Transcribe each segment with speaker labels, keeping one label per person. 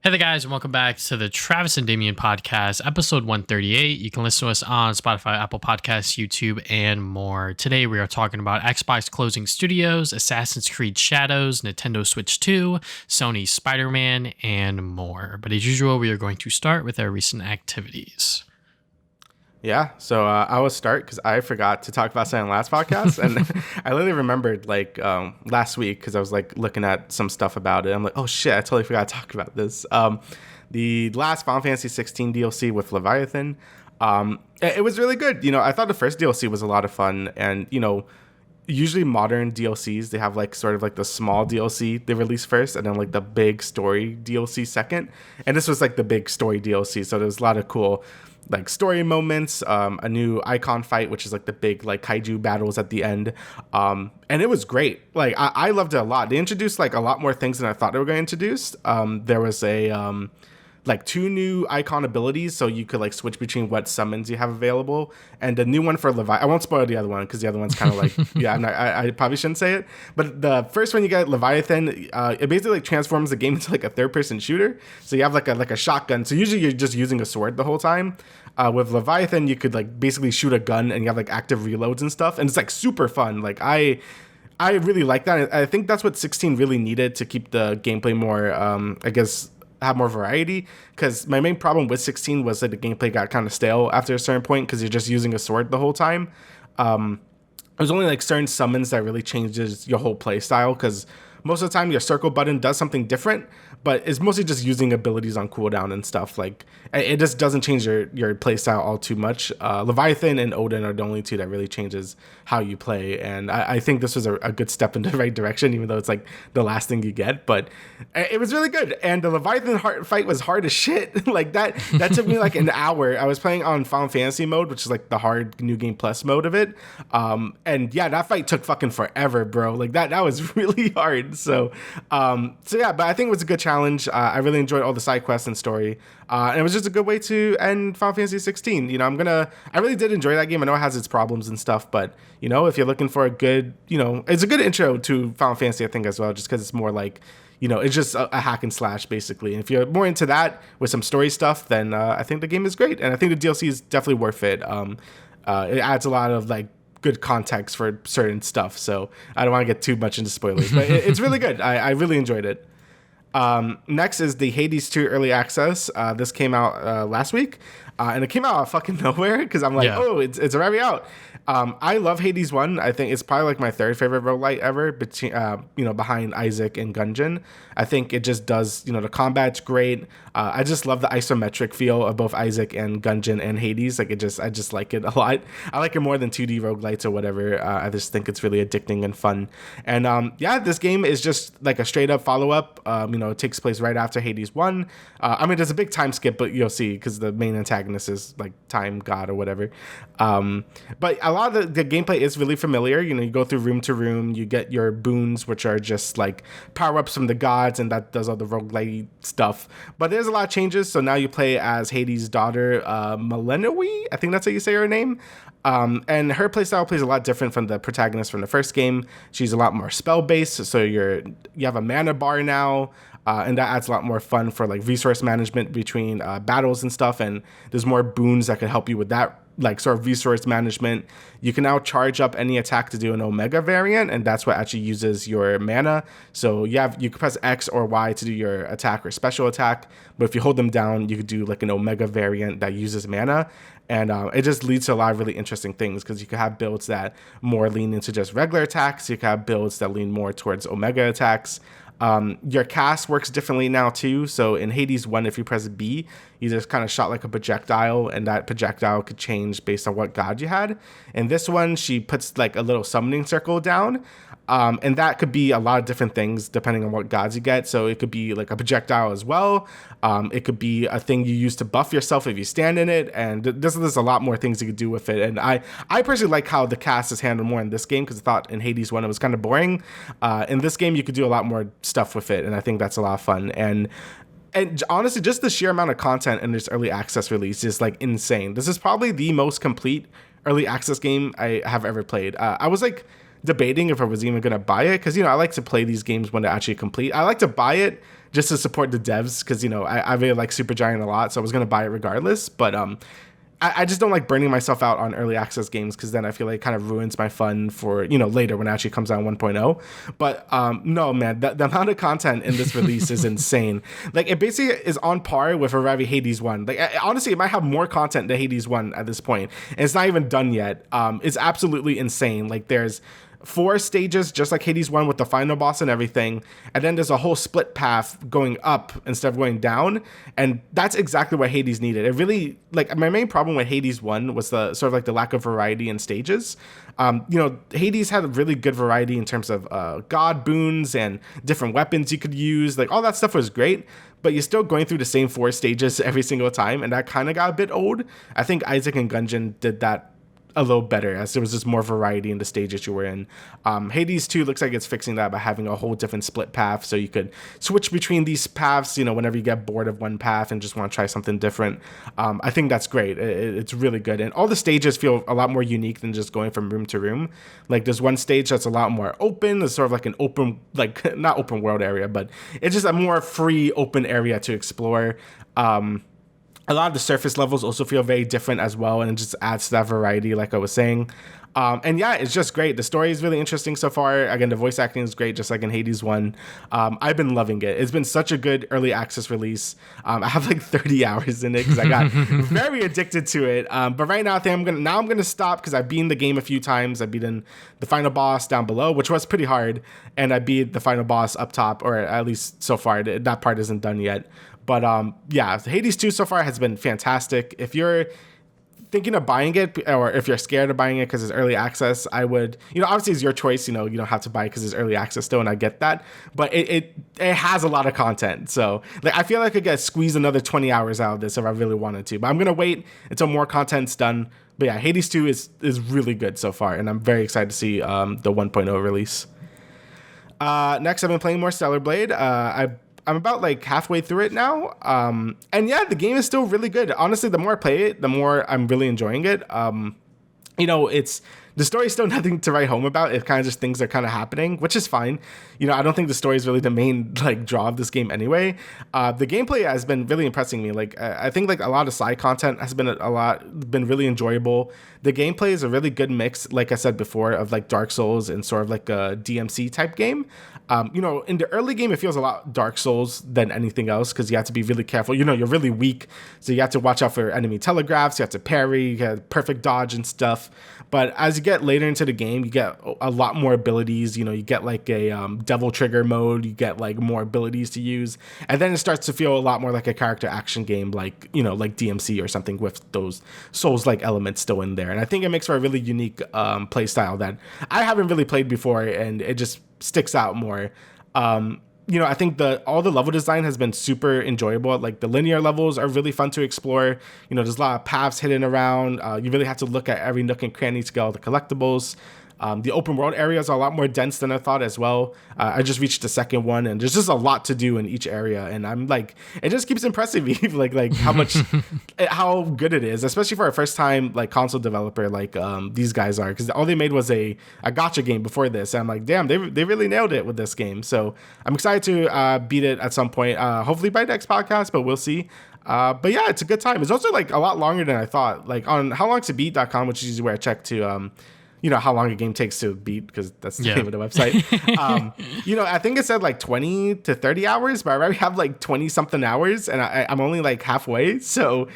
Speaker 1: Hey there, guys, and welcome back to the Travis and Damian podcast, episode 138. You can listen to us on Spotify, Apple Podcasts, YouTube, and more. Today, we are talking about Xbox closing studios, Assassin's Creed Shadows, Nintendo Switch 2, Sony Spider-Man, and more. But as usual, we are going to start with our recent activities.
Speaker 2: Yeah, so I will start because I forgot to talk about something last podcast, and I literally remembered last week because I was looking at some stuff about it. I'm like, oh shit, I totally forgot to talk about this. The last Final Fantasy 16 DLC with Leviathan, it was really good. I thought the first DLC was a lot of fun, and usually modern DLCs they have sort of the small DLC they release first, and then the big story DLC second. And this was the big story DLC, so there was a lot of cool story moments, a new icon fight, which is the big kaiju battles at the end, and it was great. I loved it a lot. They introduced a lot more things than I thought they were going to introduce. There was a two new icon abilities, so you could switch between what summons you have available, and the new one for Levi. I won't spoil the other one because the other one's kind of yeah, I probably shouldn't say it, but the first one you get, Leviathan, it basically transforms the game into a third-person shooter. So you have a shotgun. So usually you're just using a sword the whole time. With Leviathan, you could basically shoot a gun, and you have active reloads and stuff, and it's super fun. I really like that. I think that's what 16 really needed to keep the gameplay more, have more variety, because my main problem with 16 was that the gameplay got kind of stale after a certain point because you're just using a sword the whole time. There's only certain summons that really changes your whole play style, because most of the time your circle button does something different, but it's mostly just using abilities on cooldown and stuff. It just doesn't change your play style all too much. Leviathan and Odin are the only two that really changes how you play, and I think this was a good step in the right direction, even though it's the last thing you get. But it was really good, and the Leviathan fight was hard as shit. That took me an hour. I was playing on Final Fantasy mode, which is the hard New Game Plus mode of it, and yeah, that fight took fucking forever, bro. That was really hard. So yeah, but I think it was a good challenge. I really enjoyed all the side quests and story, and it was just a good way to end Final Fantasy 16. I really did enjoy that game. I know it has its problems and stuff, but if you're looking for a good, it's a good intro to Final Fantasy, I think, as well, just because it's more it's just a hack and slash basically. And if you're more into that with some story stuff, then I think the game is great, and I think the DLC is definitely worth it. It adds a lot of good context for certain stuff, so I don't want to get too much into spoilers, but it's really good. I really enjoyed it. Next is the Hades 2 early access. This came out last week, and it came out out of fucking nowhere because I'm oh, it's already out. I love Hades 1. I think it's probably my third favorite roguelite ever, behind Isaac and Gungeon. I think it just does, the combat's great. I just love the isometric feel of both Isaac and Gungeon and Hades. I just like it a lot. I like it more than 2D roguelites or whatever. I just think it's really addicting and fun. And this game is just a straight up follow up. It takes place right after Hades 1. There's a big time skip, but you'll see because the main antagonist is time god or whatever. But a lot of the gameplay is really familiar. You go through room to room, you get your boons, which are just power ups from the gods, and that does all the roguelite stuff. But there's a lot of changes. So now you play as Hades' daughter, Melinoe, I think that's how you say her name. And her playstyle plays a lot different from the protagonist from the first game. She's a lot more spell based, so you have a mana bar now. And that adds a lot more fun for resource management between battles and stuff. And there's more boons that could help you with that sort of resource management. You can now charge up any attack to do an Omega variant, and that's what actually uses your mana. So you can press X or Y to do your attack or special attack, but if you hold them down, you could do an Omega variant that uses mana. And it just leads to a lot of really interesting things, because you could have builds that more lean into just regular attacks. You could have builds that lean more towards Omega attacks. Your cast works differently now too. So in Hades 1, if you press B, you just kind of shot a projectile, and that projectile could change based on what god you had. In this one, she puts a little summoning circle down. And that could be a lot of different things depending on what gods you get. So it could be a projectile as well. It could be a thing you use to buff yourself if you stand in it. And there's a lot more things you could do with it. And I personally like how the cast is handled more in this game, because I thought in Hades 1 it was kind of boring. In this game, you could do a lot more stuff with it, and I think that's a lot of fun. And honestly, just the sheer amount of content in this early access release is insane. This is probably the most complete early access game I have ever played. I was debating if I was even gonna buy it, because I like to play these games when they're actually complete. I like to buy it just to support the devs, because I really like Supergiant a lot, so I was gonna buy it regardless. But I just don't like burning myself out on early access games, because then I feel like it kind of ruins my fun for later when it actually comes out 1.0. But no, man, the amount of content in this release is insane. Like, it basically is on par with Arrive Hades 1. Like, honestly, it might have more content than Hades 1 at this point, and it's not even done yet. It's absolutely insane. Like, there's 4 stages, just like Hades 1 with the final boss and everything. And then there's a whole split path going up instead of going down. And that's exactly what Hades needed. It really, like, my main problem with Hades 1 was the sort of like the lack of variety in stages. Hades had a really good variety in terms of god boons and different weapons you could use. Like, all that stuff was great, but you're still going through the same 4 stages every single time. And that kind of got a bit old. I think Isaac and Gungeon did that a little better, as there was just more variety in the stages you were in. Hades 2 looks like it's fixing that by having a whole different split path, so you could switch between these paths, whenever you get bored of one path and just want to try something different. I think that's great. It's really good, and all the stages feel a lot more unique than just going from room to room. Like, there's one stage that's a lot more open. It's sort of like an open, like, not open world area, but it's just a more free open area to explore. A lot of the surface levels also feel very different as well, and it just adds to that variety, like I was saying. And yeah, it's just great. The story is really interesting so far. Again, the voice acting is great, just like in Hades 1. I've been loving it. It's been such a good early access release. I have like 30 hours in it because I got very addicted to it. But right now, I think I'm gonna stop, because I've beaten the game a few times. I beaten the final boss down below, which was pretty hard, and I beat the final boss up top, or at least so far. That part isn't done yet. But yeah, Hades 2 so far has been fantastic. If you're thinking of buying it, or if you're scared of buying it because it's early access, I would, obviously it's your choice. You don't have to buy it because it's early access still, and I get that. But it has a lot of content. So, like, I feel like I could squeeze another 20 hours out of this if I really wanted to. But I'm going to wait until more content's done. But yeah, Hades 2 is really good so far, and I'm very excited to see the 1.0 release. Next, I've been playing more Stellar Blade. I'm about like halfway through it now. And yeah, the game is still really good. Honestly, the more I play it, the more I'm really enjoying it. The story is still nothing to write home about. It kind of just things are kind of happening, which is fine. I don't think the story is really the main like draw of this game anyway. The gameplay has been really impressing me. Like, I think like a lot of side content has been been really enjoyable. The gameplay is a really good mix, like I said before, of like Dark Souls and sort of like a DMC type game. In the early game, it feels a lot Dark Souls than anything else, because you have to be really careful. You're really weak, so you have to watch out for enemy telegraphs. You have to parry, you have perfect dodge and stuff. But as you get later into the game, you get a lot more abilities. You get like a devil trigger mode. You get like more abilities to use, and then it starts to feel a lot more like a character action game, like like DMC or something, with those Souls-like elements still in there. And I think it makes for a really unique play style that I haven't really played before, and it just sticks out more. I think all the level design has been super enjoyable. Like, the linear levels are really fun to explore. There's a lot of paths hidden around. You really have to look at every nook and cranny to get all the collectibles. The open world areas are a lot more dense than I thought as well. I just reached the second one, and there's just a lot to do in each area, and I'm like, it just keeps impressing me, like how good it is, especially for a first time like console developer like these guys are, because all they made was a gacha game before this, and I'm like, damn, they really nailed it with this game. So I'm excited to beat it at some point, hopefully by next podcast, but we'll see. But yeah, it's a good time. It's also like a lot longer than I thought. Like, on howlongtobeat.com, which is usually where I check to how long a game takes to beat, because that's the name of the website. I think it said like 20 to 30 hours, but I already have like 20 something hours, and I'm only like halfway. So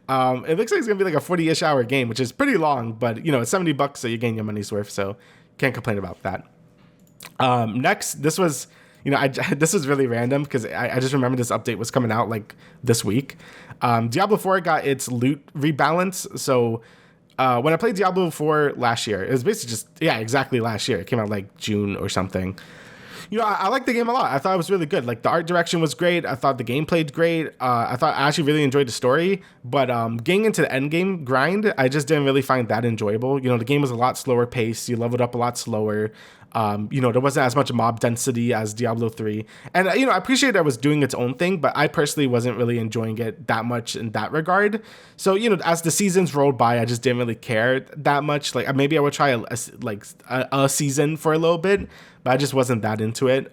Speaker 2: it looks like it's gonna be like a 40-ish hour game, which is pretty long, but it's $70, so you gain your money's worth. So can't complain about that. Next, this was this was really random, because I just remember this update was coming out like this week. Diablo 4 got its loot rebalance. So when I played Diablo 4 last year, it was basically just, exactly last year. It came out like June or something. I liked the game a lot. I thought it was really good. Like, the art direction was great. I thought the game played great. I actually really enjoyed the story. But getting into the end game grind, I just didn't really find that enjoyable. The game was a lot slower paced. You leveled up a lot slower. There wasn't as much mob density as Diablo 3. And, I appreciate that it was doing its own thing, but I personally wasn't really enjoying it that much in that regard. So, as the seasons rolled by, I just didn't really care that much. Like, maybe I would try a season for a little bit, but I just wasn't that into it.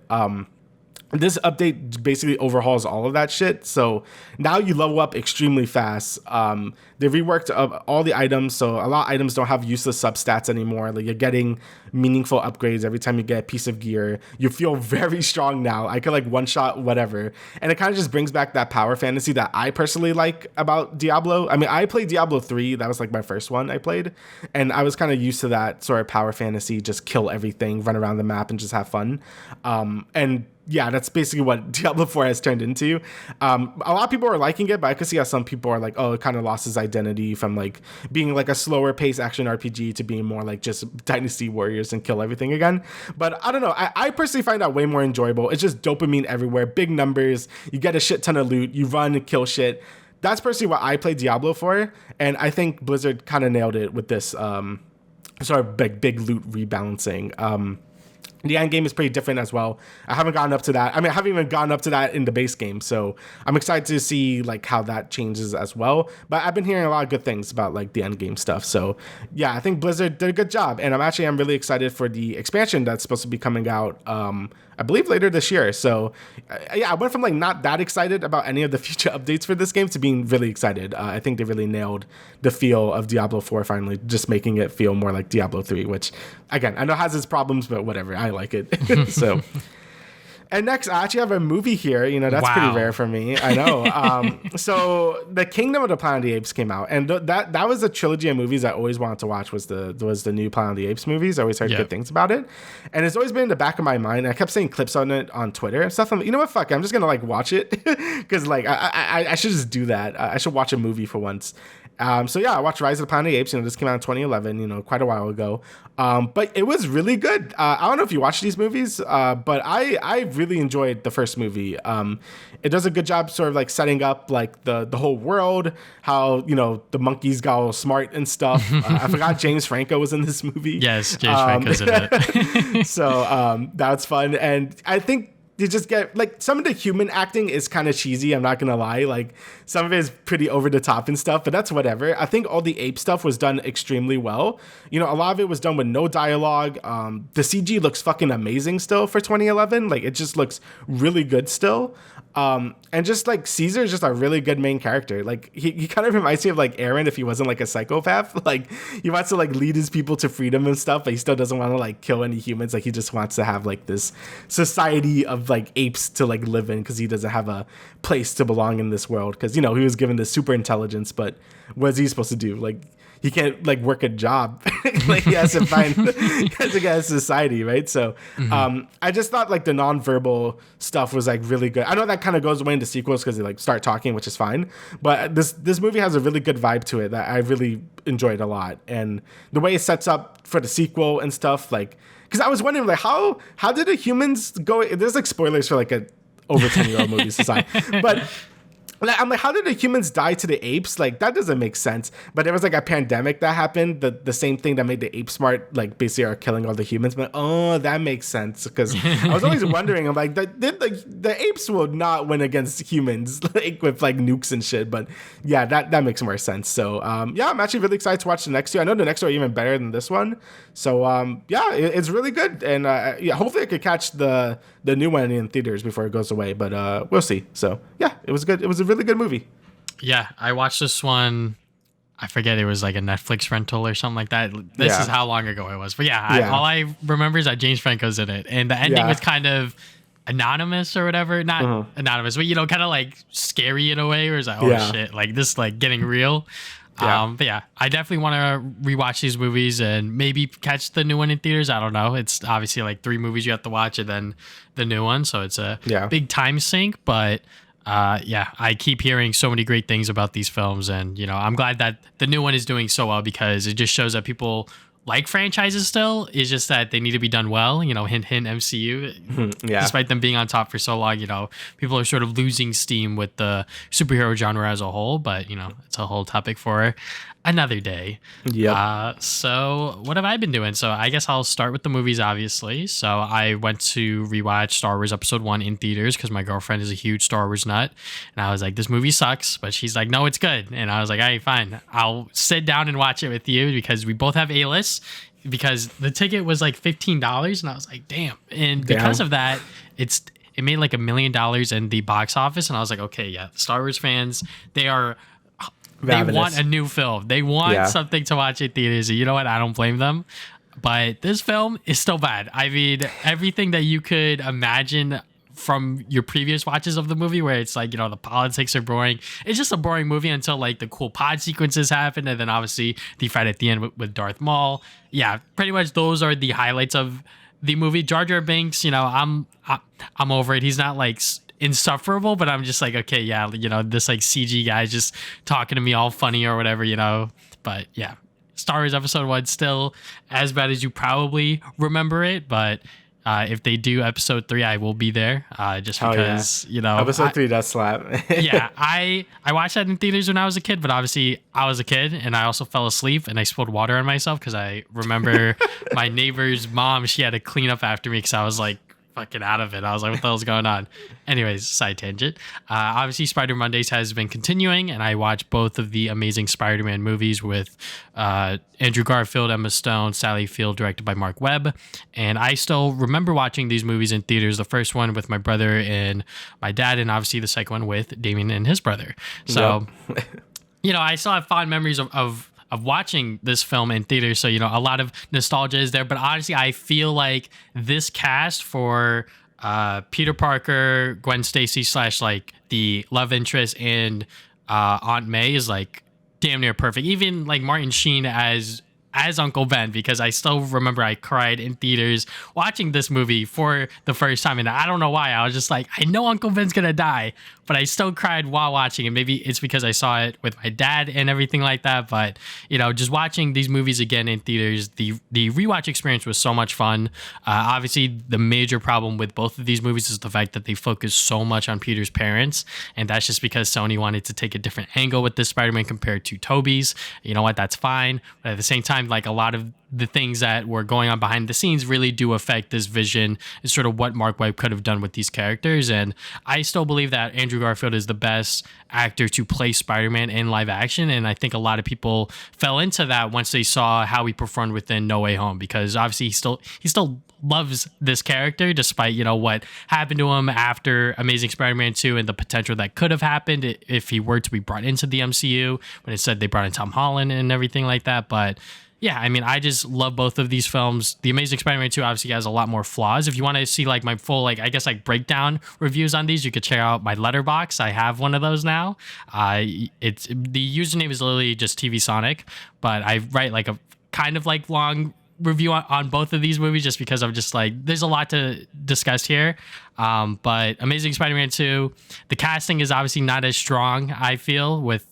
Speaker 2: This update basically overhauls all of that shit. So now you level up extremely fast. They reworked all the items, so a lot of items don't have useless substats anymore. Like, you're getting meaningful upgrades every time you get a piece of gear. You feel very strong now. I could one shot whatever, and it kind of just brings back that power fantasy that I personally like about Diablo. I mean, I played Diablo 3. That was my first one I played, and I was kind of used to that sort of power fantasy. Just kill everything, run around the map, and just have fun. And yeah, that's basically what Diablo 4 has turned into. A lot of people are liking it, but I could see how some people are like, oh, it kind of lost its identity from being a slower pace action RPG to being more just Dynasty Warriors and kill everything again. But I don't know. I personally find that way more enjoyable. It's just dopamine everywhere, big numbers. You get a shit ton of loot. You run and kill shit. That's personally what I play Diablo for. And I think Blizzard kind of nailed it with this sort of big loot rebalancing. The end game is pretty different as well. I haven't gotten up to that. I mean, I haven't even gotten up to that in the base game. So I'm excited to see how that changes as well. But I've been hearing a lot of good things about the end game stuff. So yeah, I think Blizzard did a good job. And I'm really excited for the expansion that's supposed to be coming out, I believe later this year. So yeah, I went from not that excited about any of the future updates for this game to being really excited. I think they really nailed the feel of Diablo 4 finally, just making it feel more like Diablo 3, which again, I know has its problems, but whatever. I like it. So, and next, I actually have a movie here. That's pretty rare for me. I know. So, The Kingdom of the Planet of the Apes came out, and that was a trilogy of movies I always wanted to watch. Was the new Planet of the Apes movies? I always heard good things about it, and it's always been in the back of my mind. I kept seeing clips on it on Twitter and stuff. I'm like, you know what? Fuck, I'm just gonna watch it because I should just do that. I should watch a movie for once. So yeah, I watched Rise of the Planet of the Apes. This came out in 2011, quite a while ago. But it was really good. I don't know if you watch these movies, but I really enjoyed the first movie. It does a good job sort of setting up the whole world, how, the monkeys got all smart and stuff. I forgot James Franco was in this movie.
Speaker 1: Yes, James Franco's in it.
Speaker 2: So that's fun. And I think you just get some of the human acting is kind of cheesy. I'm not gonna lie. Some of it is pretty over the top and stuff, but that's whatever. I think all the ape stuff was done extremely well. A lot of it was done with no dialogue. The CG looks fucking amazing still for 2011. It just looks really good still. And just Caesar is just a really good main character. He kind of reminds me of Aaron if he wasn't a psychopath. He wants to lead his people to freedom and stuff, but he still doesn't want to kill any humans. He just wants to have this society of apes to live in because he doesn't have a place to belong in this world. Because he was given this super intelligence, but what is he supposed to do? He can't work a job. He has to get a society, right? So I just thought the nonverbal stuff was really good. I know that kind of goes away in the sequels because they start talking, which is fine. But this movie has a really good vibe to it that I really enjoyed a lot. And the way it sets up for the sequel and stuff, because I was wondering how did the humans go? There's spoilers for a over 10-year-old movie society, but. I'm how did the humans die to the apes? That doesn't make sense. But there was a pandemic that happened, the same thing that made the apes smart, basically are killing all the humans. But that makes sense because I was always wondering. I'm the apes will not win against humans with nukes and shit. But yeah, that makes more sense. So yeah, I'm actually really excited to watch the next two. I know the next two are even better than this one. So yeah, it's really good. And yeah, hopefully I could catch the new one in theaters before it goes away. But we'll see. So yeah, it was good. It was a really good movie.
Speaker 1: Yeah, I watched this one. I forget, it was a Netflix rental or something like that. This is how long ago it was. But yeah, all I remember is that James Franco's in it. And the ending was kind of anonymous or whatever. Not anonymous, but kind of scary in a way. Where it's shit, this getting real. But yeah, I definitely want to rewatch these movies and maybe catch the new one in theaters. I don't know. It's obviously 3 movies you have to watch and then the new one. So it's a big time sink, but yeah, I keep hearing so many great things about these films, and I'm glad that the new one is doing so well because it just shows that people like franchises still. It's just that they need to be done well. You know, hint, hint, MCU.
Speaker 2: Yeah.
Speaker 1: Despite them being on top for so long, you know, people are sort of losing steam with the superhero genre as a whole. But, you know, it's a whole topic for another day.
Speaker 2: Yep.
Speaker 1: So what have I been doing? So I guess I'll start with the movies, obviously. So I went to rewatch Star Wars Episode 1 in theaters because my girlfriend is a huge Star Wars nut. And I was like, this movie sucks. But she's like, no, it's good. And I was like, all right, fine. I'll sit down and watch it with you because we both have A-lists. Because the ticket was like $15. And I was like, damn. And because of that, it made like $1 million in the box office. And I was like, okay, yeah, Star Wars fans, they want a new film. They want something to watch in theaters. And you know what? I don't blame them. But this film is still bad. I mean, everything that you could imagine from your previous watches of the movie, where it's like, you know, the politics are boring. It's just a boring movie until like the cool pod sequences happen. And then obviously the fight at the end with Darth Maul. Yeah, pretty much those are the highlights of the movie. Jar Jar Binks, you know, I'm over it. He's not like insufferable, but I'm just like, okay, yeah, you know, this like CG guy just talking to me all funny or whatever, you know. But yeah, Star Wars Episode 1 still as bad as you probably remember it, but if they do Episode 3, I will be there. Just because, you know,
Speaker 2: Episode 3 does slap.
Speaker 1: Yeah, I watched that in theaters when I was a kid, but obviously I was a kid and I also fell asleep and I spilled water on myself because I remember my neighbor's mom, she had to clean up after me because I was like fucking out of it. I was like, what the hell's going on? Anyways, side tangent. Obviously, Spider Mondays has been continuing, and I watched both of the Amazing Spider-Man movies with Andrew Garfield, Emma Stone, Sally Field, directed by Mark Webb. And I still remember watching these movies in theaters. The first one with my brother and my dad, and obviously the second one with Damian and his brother. So, you know, I still have fond memories of watching this film in theaters. So, you know, a lot of nostalgia is there. But honestly, I feel like this cast for Peter Parker, Gwen Stacy / like the love interest, and Aunt May is like damn near perfect. Even like Martin Sheen as Uncle Ben, because I still remember I cried in theaters watching this movie for the first time. And I don't know why. I was just like, I know Uncle Ben's going to die, but I still cried while watching it. Maybe it's because I saw it with my dad and everything like that. But, you know, just watching these movies again in theaters, the rewatch experience was so much fun. Obviously, the major problem with both of these movies is the fact that they focus so much on Peter's parents. And that's just because Sony wanted to take a different angle with this Spider-Man compared to Tobey's. You know what? That's fine. But at the same time, like a lot of the things that were going on behind the scenes really do affect this vision and sort of what Mark Webb could have done with these characters. And I still believe that Andrew Garfield is the best actor to play Spider-Man in live action. And I think a lot of people fell into that once they saw how he performed within No Way Home, because obviously he still loves this character despite, you know, what happened to him after Amazing Spider-Man 2 and the potential that could have happened if he were to be brought into the MCU, when it said they brought in Tom Holland and everything like that. But yeah, I mean, I just love both of these films. The Amazing Spider-Man 2 obviously has a lot more flaws. If you want to see like my full, like, I guess like breakdown reviews on these, you could check out my Letterboxd. I have one of those now. It's the username is literally just TV Sonic, but I write like a kind of like long review on both of these movies just because I'm just like, there's a lot to discuss here. But Amazing Spider-Man 2, the casting is obviously not as strong, I feel, with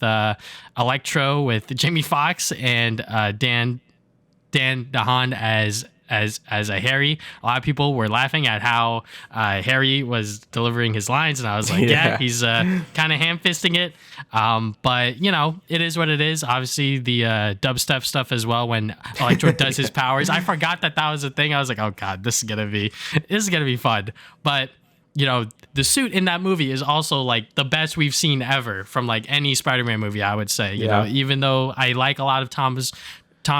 Speaker 1: Electro, with Jamie Foxx and Dan DeHaan as a Harry. A lot of people were laughing at how Harry was delivering his lines, and I was like, yeah he's kind of ham-fisting it. But, you know, it is what it is. Obviously, the dubstep stuff as well when Electro does his powers. I forgot that was a thing. I was like, oh, God, this is going to be fun. But, you know, the suit in that movie is also, like, the best we've seen ever from, like, any Spider-Man movie, I would say. You know, even though I like a lot of Tom's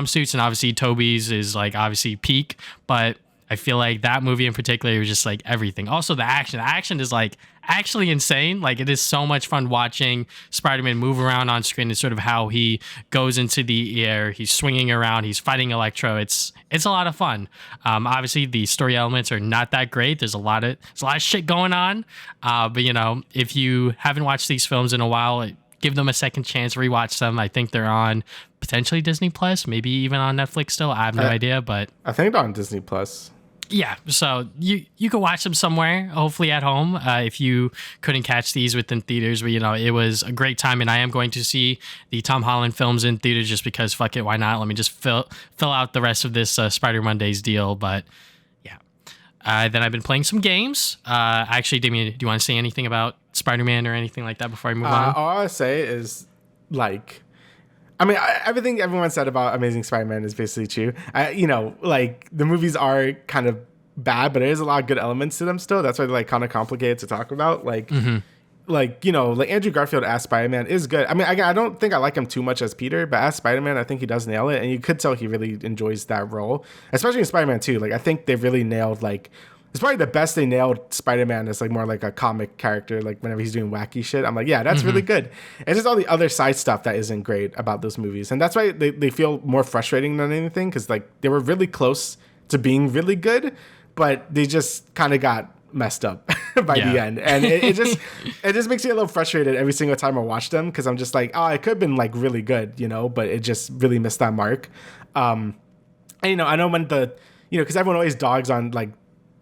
Speaker 1: suits, and obviously Tobey's is like obviously peak, but I feel like that movie in particular was just like everything. Also the action is like actually insane. Like it is so much fun watching Spider-Man move around on screen and sort of how he goes into the air, he's swinging around, he's fighting Electro. It's a lot of fun. Obviously the story elements are not that great. There's a lot of shit going on, but you know, if you haven't watched these films in a while, give them a second chance, rewatch them. I think they're on potentially Disney Plus, maybe even on Netflix still. I have no idea, but
Speaker 2: I think they're on Disney Plus.
Speaker 1: Yeah, so you can watch them somewhere, hopefully at home, if you couldn't catch these within theaters. But it was a great time, and I am going to see the Tom Holland films in theaters just because fuck it, why not? Let me just fill out the rest of this Spider Mondays deal. But yeah, then I've been playing some games. Actually, Damian, do you want to say anything about Spider-Man or anything like that before I move on?
Speaker 2: All I say is everything everyone said about Amazing Spider-Man is basically true. The movies are kind of bad, but there's a lot of good elements to them still. That's why they're kind of complicated to talk about. Andrew Garfield as Spider-Man is good. I mean, I don't think I like him too much as Peter, but as Spider-Man, I think he does nail it, and you could tell he really enjoys that role, especially in Spider-Man 2. I think they really nailed it's probably the best they nailed Spider-Man as more like a comic character. Whenever he's doing wacky shit, I'm yeah, that's really good. It's just all the other side stuff that isn't great about those movies, and that's why they feel more frustrating than anything, because they were really close to being really good, but they just kind of got messed up by the end, and it just makes me a little frustrated every single time I watch them, because I'm just it could have been really good, but it just really missed that mark. And I know when because everyone always dogs on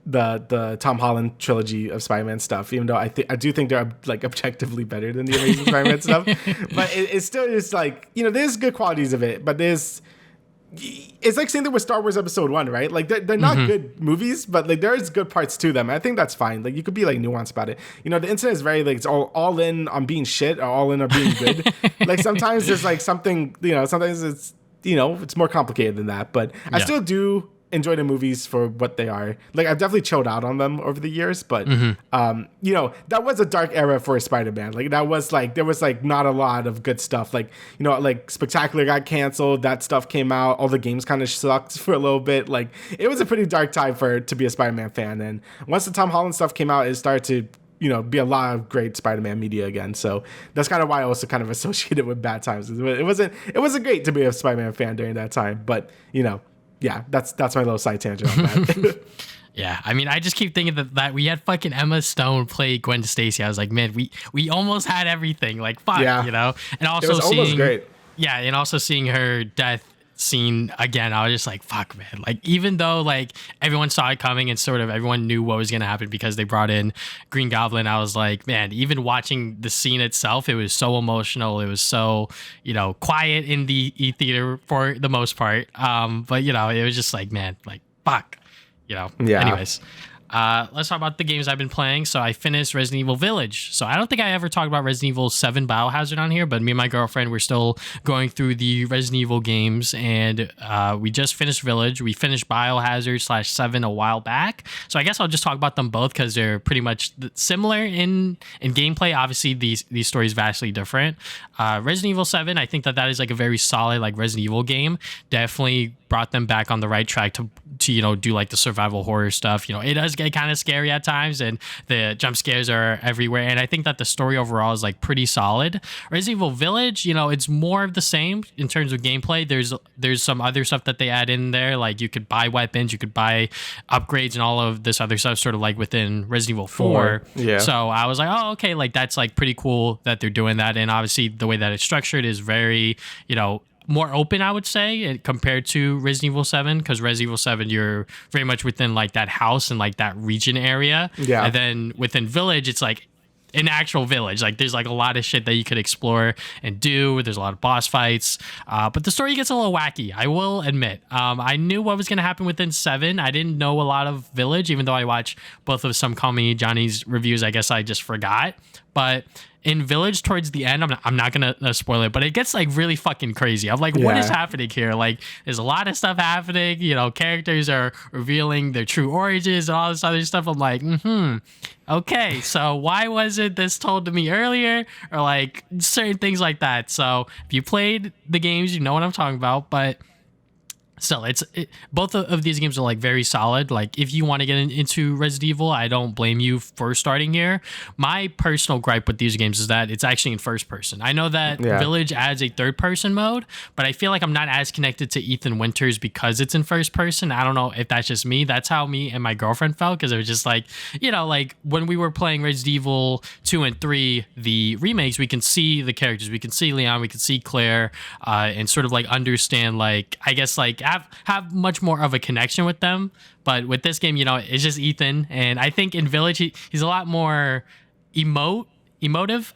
Speaker 2: the Tom Holland trilogy of Spider-Man stuff, even though I do think they're objectively better than the Amazing Spider-Man stuff, but it still is there's good qualities of it, but it's like saying that with Star Wars Episode 1, right? They're not good movies, but there's good parts to them. I think that's fine. You could be nuanced about it. The internet is very it's all in on being shit or all in on being good. Sometimes there's something, sometimes it's it's more complicated than that, but I still do enjoy the movies for what they are. I've definitely chilled out on them over the years, but that was a dark era for Spider-Man. That was there was not a lot of good stuff. Spectacular got canceled, that stuff came out, all the games kind of sucked for a little bit. It was a pretty dark time to be a Spider-Man fan, and once the Tom Holland stuff came out, it started to be a lot of great Spider-Man media again. So that's kind of why I also kind of associate it with bad times. It wasn't great to be a Spider-Man fan during that time, but yeah, that's my little side tangent on that.
Speaker 1: Yeah, I mean, I just keep thinking that we had fucking Emma Stone play Gwen Stacy. I was like, man, we almost had everything. Fuck, and also
Speaker 2: it was almost great.
Speaker 1: Yeah, and also seeing her death scene again, I was just like, fuck, man. Even though everyone saw it coming and sort of everyone knew what was gonna happen because they brought in Green Goblin, I was like, man, even watching the scene itself, it was so emotional. It was so quiet in the theater for the most part. But it was just man, fuck. Yeah. Anyways. Let's talk about the games I've been playing. So I finished Resident Evil Village. So I don't think I ever talked about Resident Evil 7 Biohazard on here, but me and my girlfriend were still going through the Resident Evil games, and we just finished Village. We finished Biohazard / 7 a while back. So I guess I'll just talk about them both because they're pretty much similar in gameplay. Obviously, these stories vastly different. Resident Evil 7, I think that is a very solid Resident Evil game. Definitely brought them back on the right track to do the survival horror stuff. It does get kind of scary at times, and the jump scares are everywhere, and I think that the story overall is pretty solid. Resident Evil Village, it's more of the same in terms of gameplay. There's some other stuff that they add in there, you could buy weapons, you could buy upgrades, and all of this other stuff sort of within Resident Evil 4.
Speaker 2: Yeah.
Speaker 1: So I was like, oh, okay, that's pretty cool that they're doing that. And obviously the way that it's structured is very more open, I would say, compared to Resident Evil 7, because Resident Evil 7, you're very much within that house and that region area.
Speaker 2: Yeah.
Speaker 1: And then within Village, it's an actual village. There's a lot of shit that you could explore and do. There's a lot of boss fights, but the story gets a little wacky, I will admit. I knew what was going to happen within 7. I didn't know a lot of Village, even though I watched both of Some Call Me Johnny's reviews. I guess I just forgot. But in Village, towards the end, I'm not gonna spoil it, but it gets really fucking crazy. I'm what is happening here? There's a lot of stuff happening. Characters are revealing their true origins and all this other stuff. I'm okay, so why wasn't this told to me earlier? Or certain things like that. So if you played the games, you know what I'm talking about, but still, both of these games are very solid. If you want to get into Resident Evil, I don't blame you for starting here. My personal gripe with these games is that it's actually in first person. I know that Village adds a third person mode, but I feel I'm not as connected to Ethan Winters because it's in first person. I don't know if that's just me. That's how me and my girlfriend felt, because it was just when we were playing Resident Evil 2 and 3, the remakes, we can see the characters. We can see Leon, we can see Claire, and sort of understand I guess have much more of a connection with them. But with this game, it's just Ethan, and I think in Village he's a lot more emotive.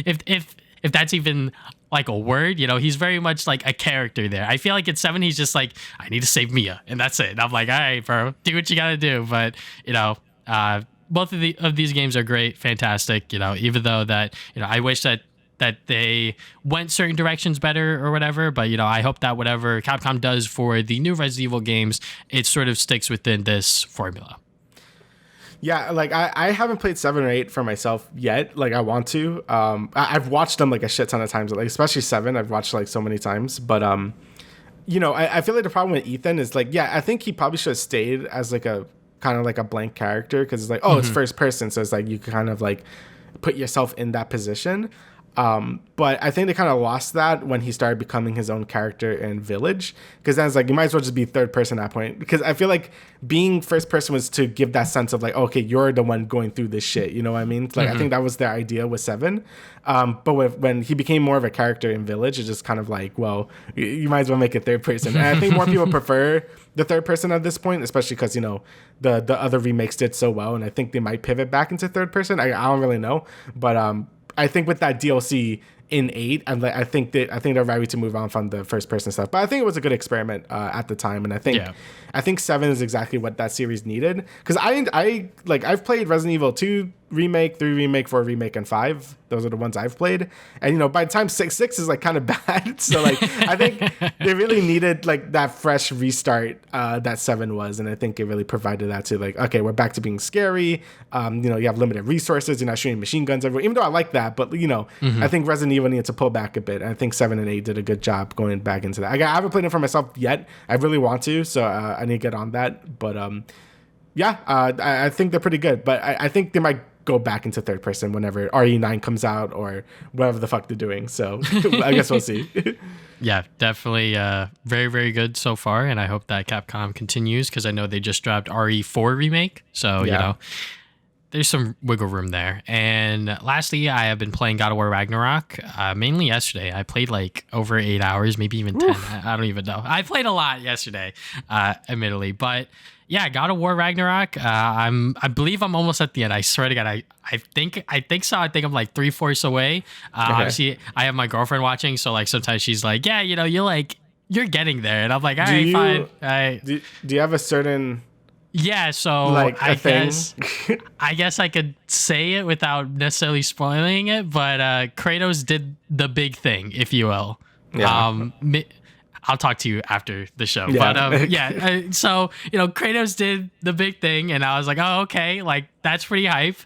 Speaker 1: If that's even like a word, he's very much like a character there. I feel like at 7 he's just like, I need to save Mia, and that's it. And I'm like, all right, bro, do what you gotta do. But both of these games are great, fantastic. Even though that I wish that they went certain directions better or whatever. But I hope that whatever Capcom does for the new Resident Evil games, it sort of sticks within this formula.
Speaker 2: Yeah, like I haven't played 7 or 8 for myself yet. Like I want to. I've watched them like a shit ton of times. Like especially 7, I've watched like so many times. But I feel like the problem with Ethan is like, yeah, I think he probably should have stayed as like a kind of like a blank character, because it's like, it's first person, so it's like you can kind of like put yourself in that position. But I think they kind of lost that when he started becoming his own character in Village, because then it's like you might as well just be third person at that point, because I feel like being first person was to give that sense of like, okay, you're the one going through this shit, you know what I mean? Like I think that was their idea with 7. But when he became more of a character in Village, it's just kind of like, well, you might as well make it third person. And I think more people prefer the third person at this point, especially because the other remakes did so well, and I think they might pivot back into third person. I don't really know, but I think with that DLC in 8, I think they're ready to move on from the first person stuff. But I think it was a good experiment at the time, and I think 7 is exactly what that series needed. Because I've played Resident Evil 2 remake, 3 remake, 4 remake, and 5. Those are the ones I've played. And by the time 6 is like kind of bad. So like I think they really needed like that fresh restart that 7 was, and I think it really provided that to like, okay, we're back to being scary. You have limited resources. You're not shooting machine guns everywhere. Even though I like that, but I think Resident Evil needed to pull back a bit. And I think 7 and 8 did a good job going back into that. I haven't played it for myself yet. I really want to, so I need to get on that. But I think they're pretty good. But I think they might go back into third person whenever RE9 comes out or whatever the fuck they're doing. So I guess we'll see.
Speaker 1: Yeah, definitely very, very good so far. And I hope that Capcom continues, because I know they just dropped RE4 remake. So, there's some wiggle room there. And lastly, I have been playing God of War Ragnarok, mainly yesterday. I played like over 8 hours, maybe even 10. I don't even know. I played a lot yesterday, admittedly. But yeah, God of War Ragnarok. I believe I'm almost at the end. I swear to God, I think so. I think I'm like 3/4 away. Obviously, I have my girlfriend watching, so like sometimes she's like, "Yeah, you're getting there," and I'm like, "All right, fine." All right.
Speaker 2: Do you have a certain?
Speaker 1: Yeah, so
Speaker 2: like
Speaker 1: I guess I could say it without necessarily spoiling it, but Kratos did the big thing, if you will.
Speaker 2: Yeah.
Speaker 1: I'll talk to you after the show.
Speaker 2: Yeah.
Speaker 1: But so Kratos did the big thing, and I was like, oh, okay, like that's pretty hype.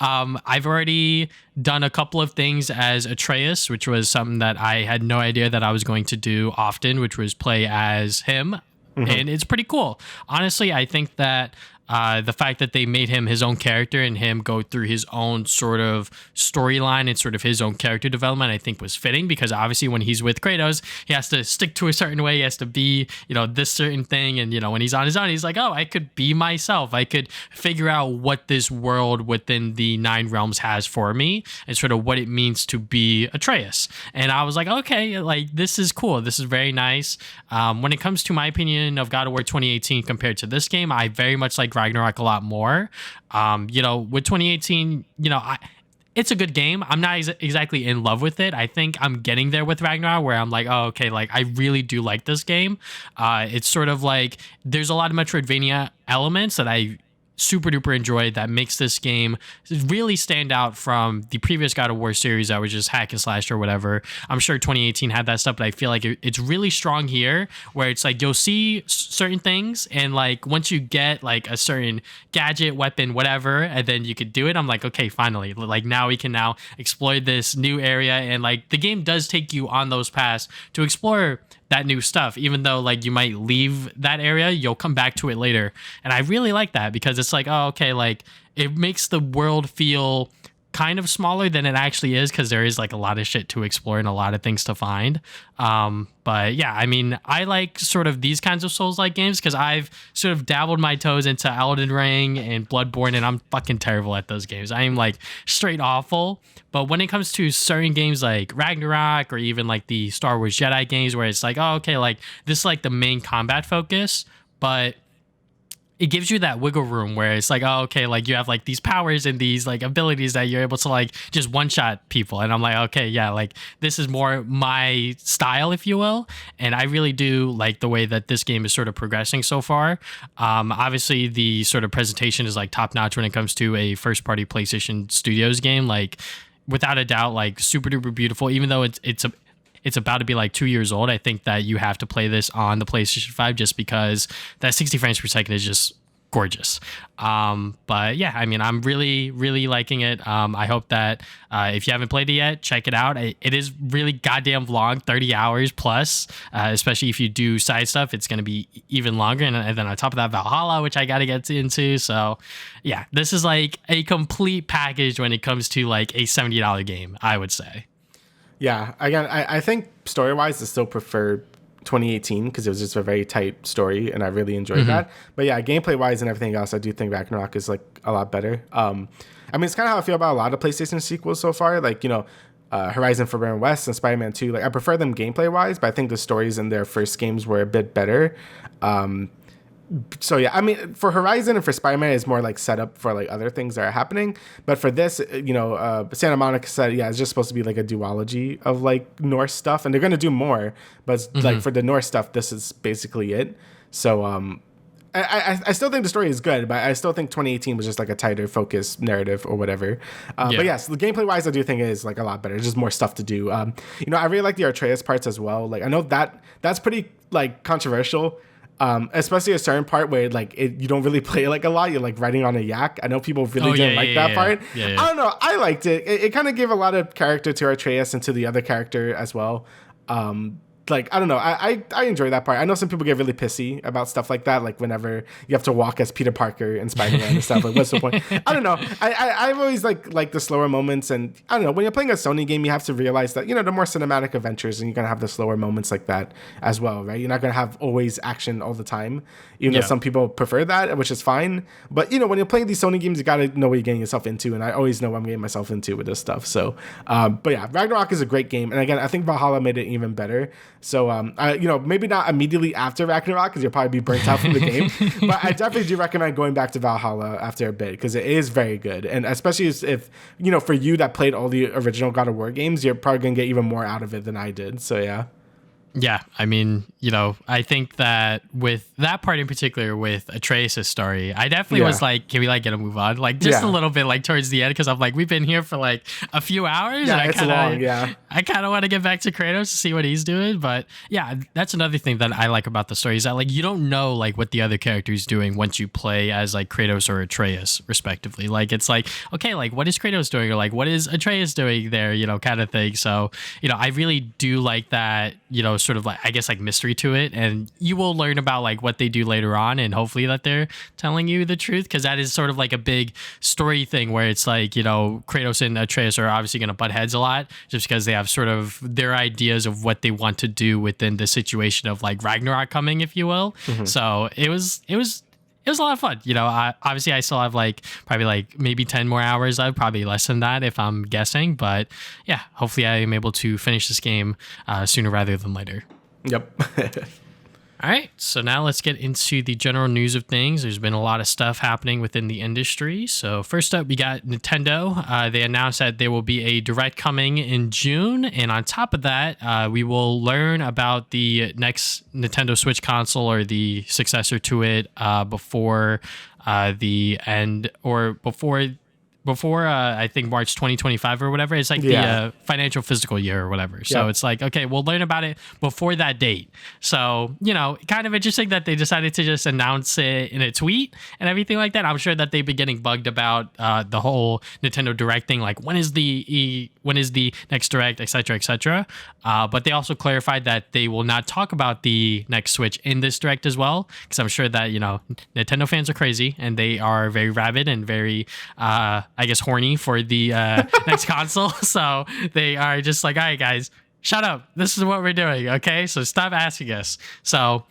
Speaker 1: I've already done a couple of things as Atreus, which was something that I had no idea that I was going to do often, which was play as him. And it's pretty cool. Honestly, I think that the fact that they made him his own character and him go through his own sort of storyline and sort of his own character development, I think was fitting, because obviously when he's with Kratos, he has to stick to a certain way. He has to be, this certain thing. And, when he's on his own, he's like, oh, I could be myself. I could figure out what this world within the 9 realms has for me and sort of what it means to be Atreus. And I was like, okay, like this is cool. This is very nice. When it comes to my opinion of God of War 2018 compared to this game, I very much like Ragnarok a lot more. With 2018, it's a good game. I'm not exactly in love with it. I think I'm getting there with Ragnarok, where I'm like, oh, okay, like I really do like this game. It's sort of like there's a lot of Metroidvania elements that I super duper enjoyed that makes this game really stand out from the previous God of War series that was just hack and slash or whatever. I'm sure 2018 had that stuff, but I feel like it's really strong here, where it's like you'll see certain things, and like once you get like a certain gadget, weapon, whatever, and then you could do it, I'm like, okay, finally, like now we can now explore this new area. And like the game does take you on those paths to explore that new stuff, even though like you might leave that area, you'll come back to it later. And I really like that, because it's like, oh, okay, like it makes the world feel kind of smaller than it actually is, because there is like a lot of shit to explore and a lot of things to find. But yeah, I mean, I like sort of these kinds of Souls-like games because I've sort of dabbled my toes into Elden Ring and Bloodborne, and I'm fucking terrible at those games. I am like straight awful. But when it comes to certain games like Ragnarok or even like the Star Wars Jedi games where it's like, oh, okay, like this is like the main combat focus, but it gives you that wiggle room where it's like, oh, okay, like you have like these powers and these like abilities that you're able to like just one shot people. And I'm like, okay, yeah, like this is more my style, if you will. And I really do like the way that this game is sort of progressing so far. Obviously the sort of presentation is like top notch when it comes to a first party PlayStation Studios game. Like without a doubt, like super duper beautiful, even though it's about to be like 2 years old. I think that you have to play this on the PlayStation 5 just because that 60 frames per second is just gorgeous. But yeah, I mean, I'm really, really liking it. I hope that if you haven't played it yet, check it out. It is really goddamn long, 30 hours plus, especially if you do side stuff, it's going to be even longer. And then on top of that, Valhalla, which I got to get into. So yeah, this is like a complete package when it comes to like a $70 game, I would say.
Speaker 2: Yeah, again, I think story-wise, I still prefer 2018 because it was just a very tight story, and I really enjoyed that. But yeah, gameplay-wise and everything else, I do think Ragnarok is like a lot better. I mean, it's kind of how I feel about a lot of PlayStation sequels so far. Like, you know, Horizon Forbidden West and Spider-Man 2. Like, I prefer them gameplay-wise, but I think the stories in their first games were a bit better. So yeah, I mean, for Horizon and for Spider-Man, it's more like set up for like other things that are happening. But for this, you know, Santa Monica said, yeah, it's just supposed to be like a duology of like Norse stuff, and they're gonna do more. But like for the Norse stuff, this is basically it. So I still think the story is good, but I still think 2018 was just like a tighter focused narrative or whatever. But yes, the gameplay wise, I do think it is like a lot better. There's just more stuff to do. You know, I really like the Atreus parts as well. Like I know that's pretty like controversial. Especially a certain part where like you don't really play like a lot. You're like riding on a yak. I know people really didn't like that part. I don't know. I liked it. It kind of gave a lot of character to Atreus and to the other character as well. Like, I don't know. I enjoy that part. I know some people get really pissy about stuff like that. Like whenever you have to walk as Peter Parker and Spider-Man and stuff. Like, what's the point? I don't know. I've always like the slower moments. And I don't know. When you're playing a Sony game, you have to realize that, you know, the more cinematic adventures and you're going to have the slower moments like that as well, right? You're not going to have always action all the time. Even though some people prefer that, which is fine. But, you know, when you're playing these Sony games, you got to know what you're getting yourself into. And I always know what I'm getting myself into with this stuff. So, but yeah, Ragnarok is a great game. And again, I think Valhalla made it even better. So, you know, maybe not immediately after Ragnarok because you'll probably be burnt out from the game. But I definitely do recommend going back to Valhalla after a bit because it is very good. And especially if, you know, for you that played all the original God of War games, you're probably going to get even more out of it than I did. So, yeah.
Speaker 1: Yeah, I mean, you know, I think that with that part in particular with Atreus' story, I definitely was like, can we like get a move on? Like just a little bit like towards the end because I'm like, we've been here for like a few hours.
Speaker 2: Yeah,
Speaker 1: and
Speaker 2: it's long,
Speaker 1: I kind of want to get back to Kratos to see what he's doing. But yeah, that's another thing that I like about the story is that like you don't know like what the other character is doing once you play as like Kratos or Atreus respectively. Like it's like, okay, like what is Kratos doing? Or like what is Atreus doing there, you know, kind of thing. So, you know, I really do like that, you know, sort of like, I guess like mystery to it. And you will learn about like what they do later on and hopefully that they're telling you the truth. Cause that is sort of like a big story thing where it's like, you know, Kratos and Atreus are obviously going to butt heads a lot just because they have sort of their ideas of what they want to do within the situation of like Ragnarok coming, if you will. So it was a lot of fun. You know, obviously I still have like probably like maybe 10 more hours. I'd probably less than that if I'm guessing. But yeah, hopefully I am able to finish this game sooner rather than later.
Speaker 2: Yep.
Speaker 1: All right, so now let's get into the general news of things. There's been a lot of stuff happening within the industry. So first up, we got Nintendo. They announced that there will be a Direct coming in June. And on top of that, we will learn about the next Nintendo Switch console or the successor to it before the end or before I think March 2025 or whatever. It's like the financial fiscal year or whatever. So it's like, okay, we'll learn about it before that date. So, you know, kind of interesting that they decided to just announce it in a tweet and everything like that. I'm sure that they've been getting bugged about the whole Nintendo Direct thing, like when is the next Direct, et cetera, et cetera. But they also clarified that they will not talk about the next Switch in this Direct as well, because I'm sure that, you know, Nintendo fans are crazy and they are very rabid and very I guess, horny for the next console. So they are just like, all right, guys, shut up. This is what we're doing. Okay. So stop asking us. So,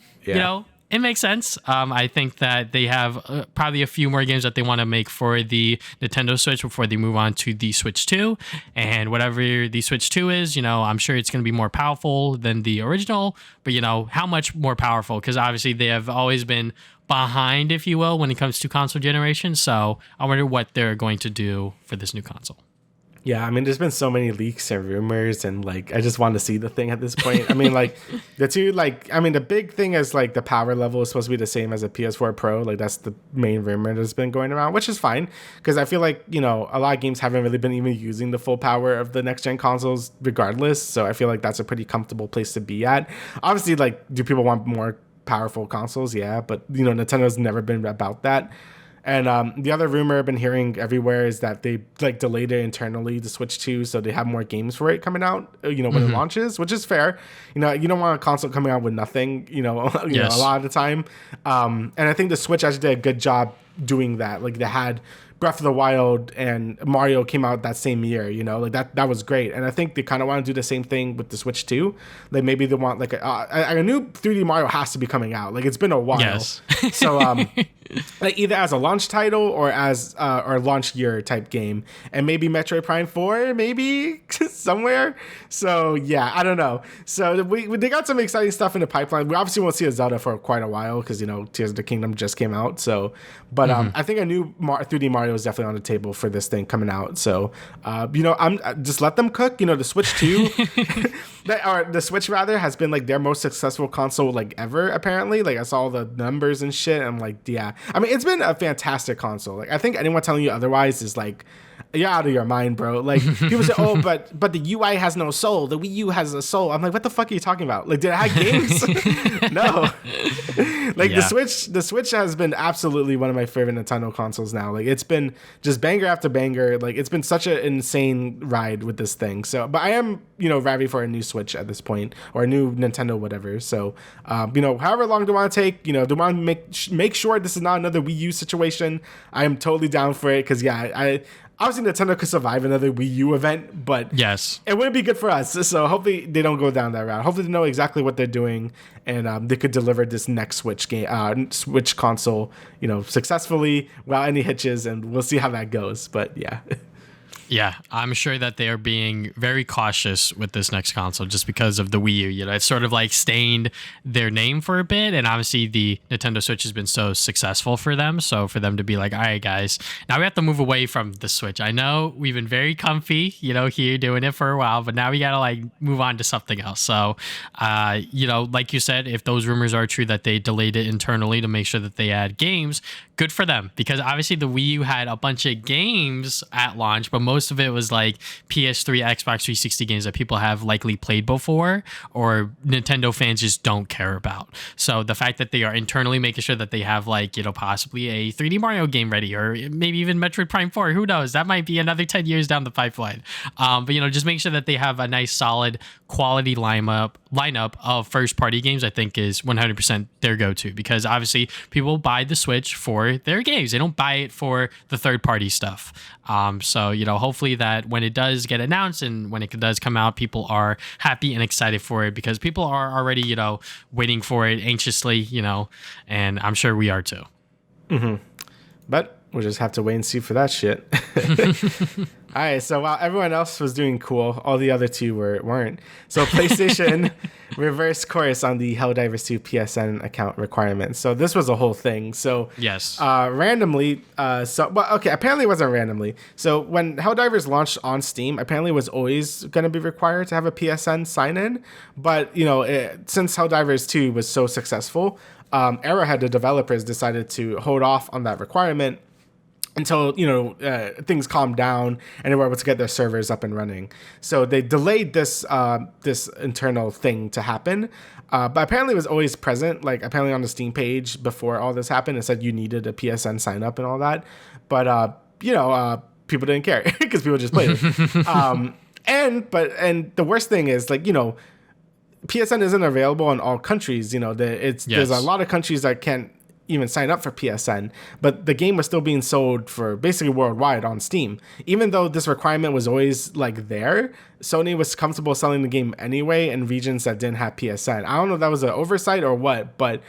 Speaker 1: it makes sense. I think that they have probably a few more games that they want to make for the Nintendo Switch before they move on to the Switch 2. And whatever the Switch 2 is, I'm sure it's going to be more powerful than the original. But, how much more powerful? Because obviously they have always been behind, if you will, when it comes to console generation. So I wonder what they're going to do for this new console.
Speaker 2: Yeah, I mean, there's been so many leaks and rumors, and like, I just want to see the thing at this point. I mean, like, the big thing is like the power level is supposed to be the same as a PS4 Pro. Like, that's the main rumor that's been going around, which is fine because I feel like, a lot of games haven't really been even using the full power of the next gen consoles regardless. So I feel like that's a pretty comfortable place to be at. Obviously, like, do people want more powerful consoles? Yeah, but, Nintendo's never been about that. And the other rumor I've been hearing everywhere is that they like delayed it internally to Switch 2, so they have more games for it coming out, when it launches, which is fair. You don't want a console coming out with nothing, a lot of the time. And I think the Switch actually did a good job doing that. Like they had Breath of the Wild and Mario came out that same year, like that was great. And I think they kind of want to do the same thing with the Switch 2. Like maybe they want like a new 3D Mario has to be coming out. Like it's been a while.
Speaker 1: Yes.
Speaker 2: So like either as a launch title or as or launch year type game, and maybe Metroid Prime 4 maybe somewhere. So yeah, I don't know. So they got some exciting stuff in the pipeline. We obviously won't see a Zelda for quite a while because Tears of the Kingdom just came out. So but I think a new 3D Mario is definitely on the table for this thing coming out. So I'm just let them cook. The Switch 2 or the Switch rather has been like their most successful console like ever apparently. Like I saw all the numbers and shit. And I'm like, yeah. I mean, it's been a fantastic console. Like I think anyone telling you otherwise is like, you're out of your mind, bro. Like people say, oh, but the UI has no soul. The Wii U has a soul. I'm like, what the fuck are you talking about? Like, did it have games? No. Like the Switch has been absolutely one of my favorite Nintendo consoles now. Like it's been just banger after banger. Like it's been such an insane ride with this thing. So, but I am, ready for a new Switch at this point or a new Nintendo, whatever. So, however long they want to take, they want to make sure this is not another Wii U situation. I am totally down for it. Cause yeah, obviously Nintendo could survive another Wii U event, but
Speaker 1: yes,
Speaker 2: it wouldn't be good for us. So hopefully they don't go down that route. Hopefully they know exactly what they're doing, and they could deliver this next Switch game, Switch console, successfully without any hitches, and we'll see how that goes. But yeah.
Speaker 1: Yeah, I'm sure that they are being very cautious with this next console just because of the Wii U. It's sort of like stained their name for a bit, and obviously the Nintendo Switch has been so successful for them. So for them to be like, all right, guys, now we have to move away from the Switch. I know we've been very comfy, here doing it for a while, but now we got to like move on to something else. So, like you said, if those rumors are true that they delayed it internally to make sure that they had games, good for them, because obviously the Wii U had a bunch of games at launch, but most of it was like PS3, Xbox 360 games that people have likely played before or Nintendo fans just don't care about. So the fact that they are internally making sure that they have like, possibly a 3D Mario game ready or maybe even Metroid Prime 4, who knows? That might be another 10 years down the pipeline. But just make sure that they have a nice solid quality lineup of first party games, I think is 100% their go-to, because obviously people buy the Switch for their games. They don't buy it for the third party stuff. So, hopefully that when it does get announced and when it does come out, people are happy and excited for it, because people are already, waiting for it anxiously, and I'm sure we are too.
Speaker 2: Mm-hmm. But we'll just have to wait and see for that shit. All right, so while everyone else was doing cool, all the other two weren't. So PlayStation reversed course on the Helldivers 2 PSN account requirements. So this was a whole thing. So
Speaker 1: yes,
Speaker 2: randomly. Apparently it wasn't randomly. So when Helldivers launched on Steam, apparently it was always going to be required to have a PSN sign in. But since Helldivers 2 was so successful, Arrowhead, the developers, decided to hold off on that requirement until things calmed down and they were able to get their servers up and running. So they delayed this internal thing to happen, but apparently it was always present. Like apparently on the Steam page before all this happened, it said you needed a PSN sign up and all that. But people didn't care because people just played it. And the worst thing is PSN isn't available in all countries. There's a lot of countries that can't even sign up for PSN, but the game was still being sold for basically worldwide on Steam. Even though this requirement was always like there, Sony was comfortable selling the game anyway in regions that didn't have PSN. I don't know if that was an oversight or what, but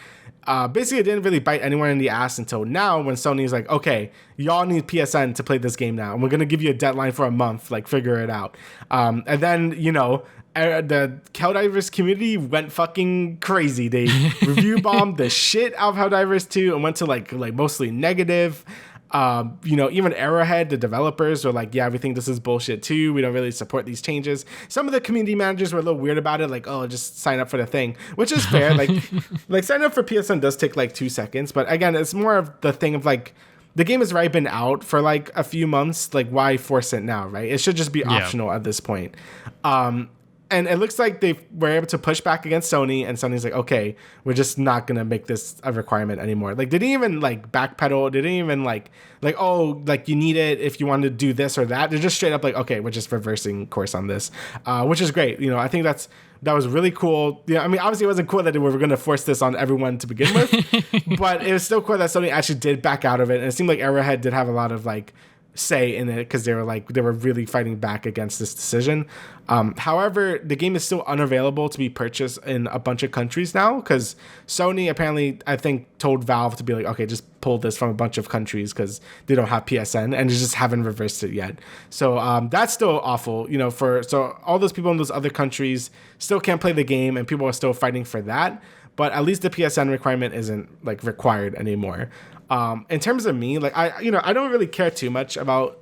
Speaker 2: basically it didn't really bite anyone in the ass until now when Sony's like, okay, y'all need PSN to play this game now, and we're going to give you a deadline for a month, like figure it out. And then, the Helldivers community went fucking crazy. They review bombed the shit out of Helldivers 2 and went to like mostly negative. Even Arrowhead, the developers, were like, yeah, we think this is bullshit too. We don't really support these changes. Some of the community managers were a little weird about it, like, oh, just sign up for the thing, which is fair. Like signing up for PSN does take like 2 seconds, but again, it's more of the thing of like, the game has already been out for like a few months. Like, why force it now, right? It should just be optional at this point. And it looks like they were able to push back against Sony, and Sony's like, okay, we're just not going to make this a requirement anymore. Like, they didn't even, like, backpedal. They didn't even, like, oh, like, you need it if you want to do this or that. They're just straight up like, okay, we're just reversing course on this, which is great. I think that was really cool. I mean, obviously it wasn't cool that we were going to force this on everyone to begin with, but it was still cool that Sony actually did back out of it. And it seemed like Arrowhead did have a lot of, like, say in it because they were really fighting back against this decision. However, the game is still unavailable to be purchased in a bunch of countries now because Sony apparently, I think, told Valve to be like, okay, just pull this from a bunch of countries because they don't have PSN and they just haven't reversed it yet. So that's still awful, so all those people in those other countries still can't play the game and people are still fighting for that. But at least the PSN requirement isn't like required anymore. In terms of me, like I don't really care too much about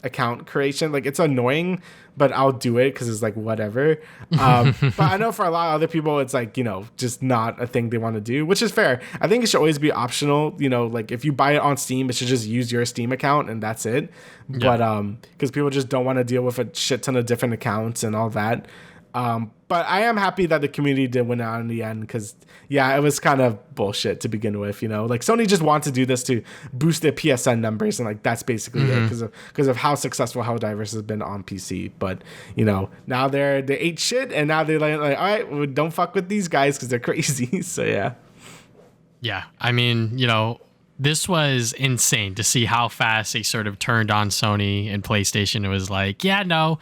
Speaker 2: account creation. Like, it's annoying, but I'll do it because it's like whatever. But I know for a lot of other people, it's like, just not a thing they want to do, which is fair. I think it should always be optional. Like if you buy it on Steam, it should just use your Steam account and that's it. Yeah. But because people just don't want to deal with a shit ton of different accounts and all that. But I am happy that the community did win out in the end because, yeah, it was kind of bullshit to begin with, Like, Sony just wants to do this to boost their PSN numbers, and, like, that's basically it because of how successful Helldivers has been on PC. But, now they ate shit, and now they're like all right, well, don't fuck with these guys because they're crazy. So, yeah.
Speaker 1: Yeah, I mean, this was insane to see how fast they sort of turned on Sony and PlayStation. It was like, yeah, no,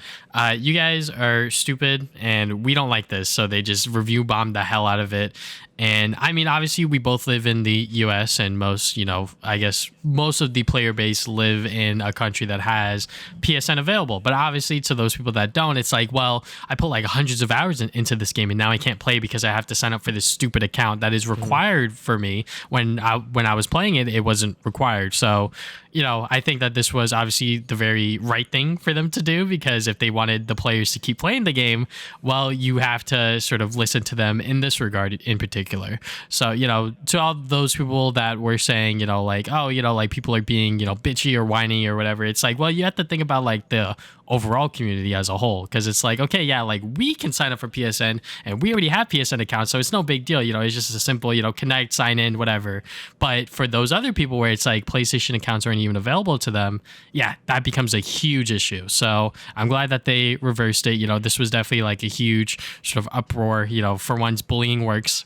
Speaker 1: you guys are stupid and we don't like this. So they just review bombed the hell out of it. And I mean, obviously, we both live in the US and most, I guess most of the player base live in a country that has PSN available. But obviously, to those people that don't, it's like, well, I put like hundreds of hours into this game and now I can't play because I have to sign up for this stupid account that is required for me. When I was playing it, it wasn't required. So, I think that this was obviously the very right thing for them to do because if they wanted the players to keep playing the game, well, you have to sort of listen to them in this regard in particular. So, to all those people that were saying, like, oh, like people are being, bitchy or whiny or whatever, it's like, well, you have to think about like the overall community as a whole because it's like, okay, yeah, like we can sign up for PSN and we already have PSN accounts, so it's no big deal. It's just a simple, connect, sign in, whatever. But for those other people where it's like PlayStation accounts aren't even available to them, yeah, that becomes a huge issue. So I'm glad that they reversed it. This was definitely like a huge sort of uproar, for once bullying works,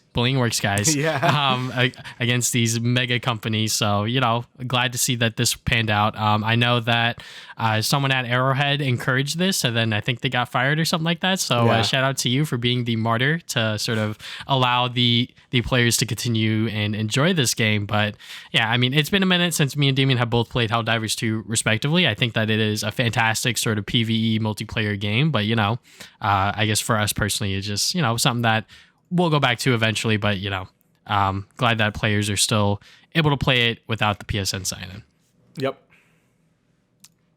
Speaker 1: guys.
Speaker 2: Yeah.
Speaker 1: Against these mega companies. So, glad to see that this panned out. I know that someone at Arrowhead encouraged this and then I think they got fired or something like that. So shout out to you for being the martyr to sort of allow the players to continue and enjoy this game. But yeah, I mean, it's been a minute since me and Damian have both played Helldivers 2 respectively. I think that it is a fantastic sort of PvE multiplayer game, but I guess for us personally, it's just, something that we'll go back to eventually, but glad that players are still able to play it without the PSN sign-in.
Speaker 2: Yep.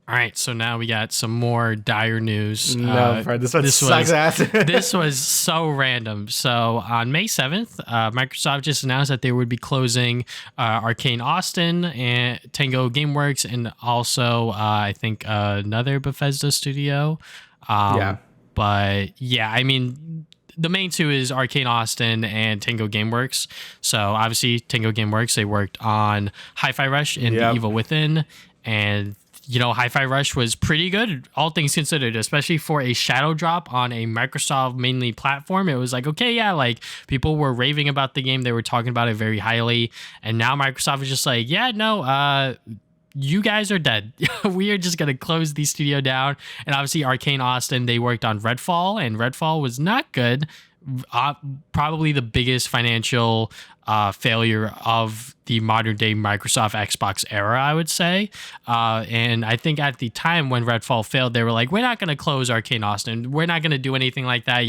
Speaker 1: All right, so now we got some more dire news.
Speaker 2: No, bro, this sucks ass.
Speaker 1: This was so random. So on May 7th, Microsoft just announced that they would be closing Arkane Austin and Tango Gameworks and also I think another Bethesda studio. But yeah, I mean, the main two is Arkane Austin and Tango Gameworks. So obviously Tango Gameworks, they worked on Hi-Fi Rush and The Evil Within. And Hi-Fi Rush was pretty good, all things considered, especially for a shadow drop on a Microsoft mainly platform. It was like, okay, yeah, like people were raving about the game. They were talking about it very highly. And now Microsoft is just like, yeah, no, you guys are dead. We are just going to close the studio down. And obviously Arkane Austin, they worked on Redfall, and Redfall was not good. Probably the biggest financial failure of the modern day Microsoft Xbox era, I would say. And I think at the time when Redfall failed, they were like, we're not going to close Arkane Austin. We're not going to do anything like that,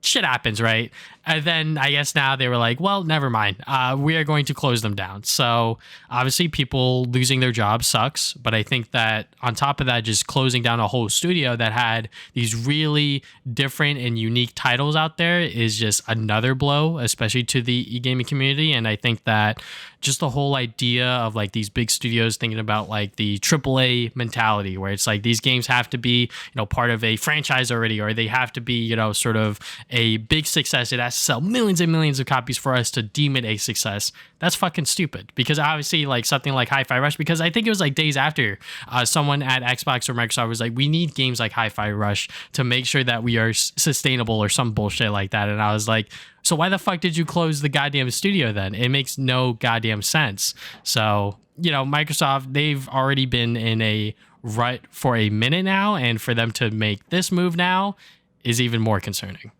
Speaker 1: shit happens, right? And then I guess now they were like, well, never mind. We are going to close them down. So obviously people losing their jobs sucks. But I think that on top of that, just closing down a whole studio that had these really different and unique titles out there is just another blow, especially to the e-gaming community. And I think that just the whole idea of like these big studios thinking about like the AAA mentality, where it's like these games have to be, part of a franchise already, or they have to be, sort of a big success. It has to sell millions and millions of copies for us to deem it a success. That's fucking stupid. Because obviously like something like Hi-Fi Rush, because I think it was like days after someone at Xbox or Microsoft was like, we need games like Hi-Fi Rush to make sure that we are sustainable or some bullshit like that. And I was like, so why the fuck did you close the goddamn studio then? It makes no goddamn sense. So, Microsoft, they've already been in a rut for a minute now, and for them to make this move now is even more concerning.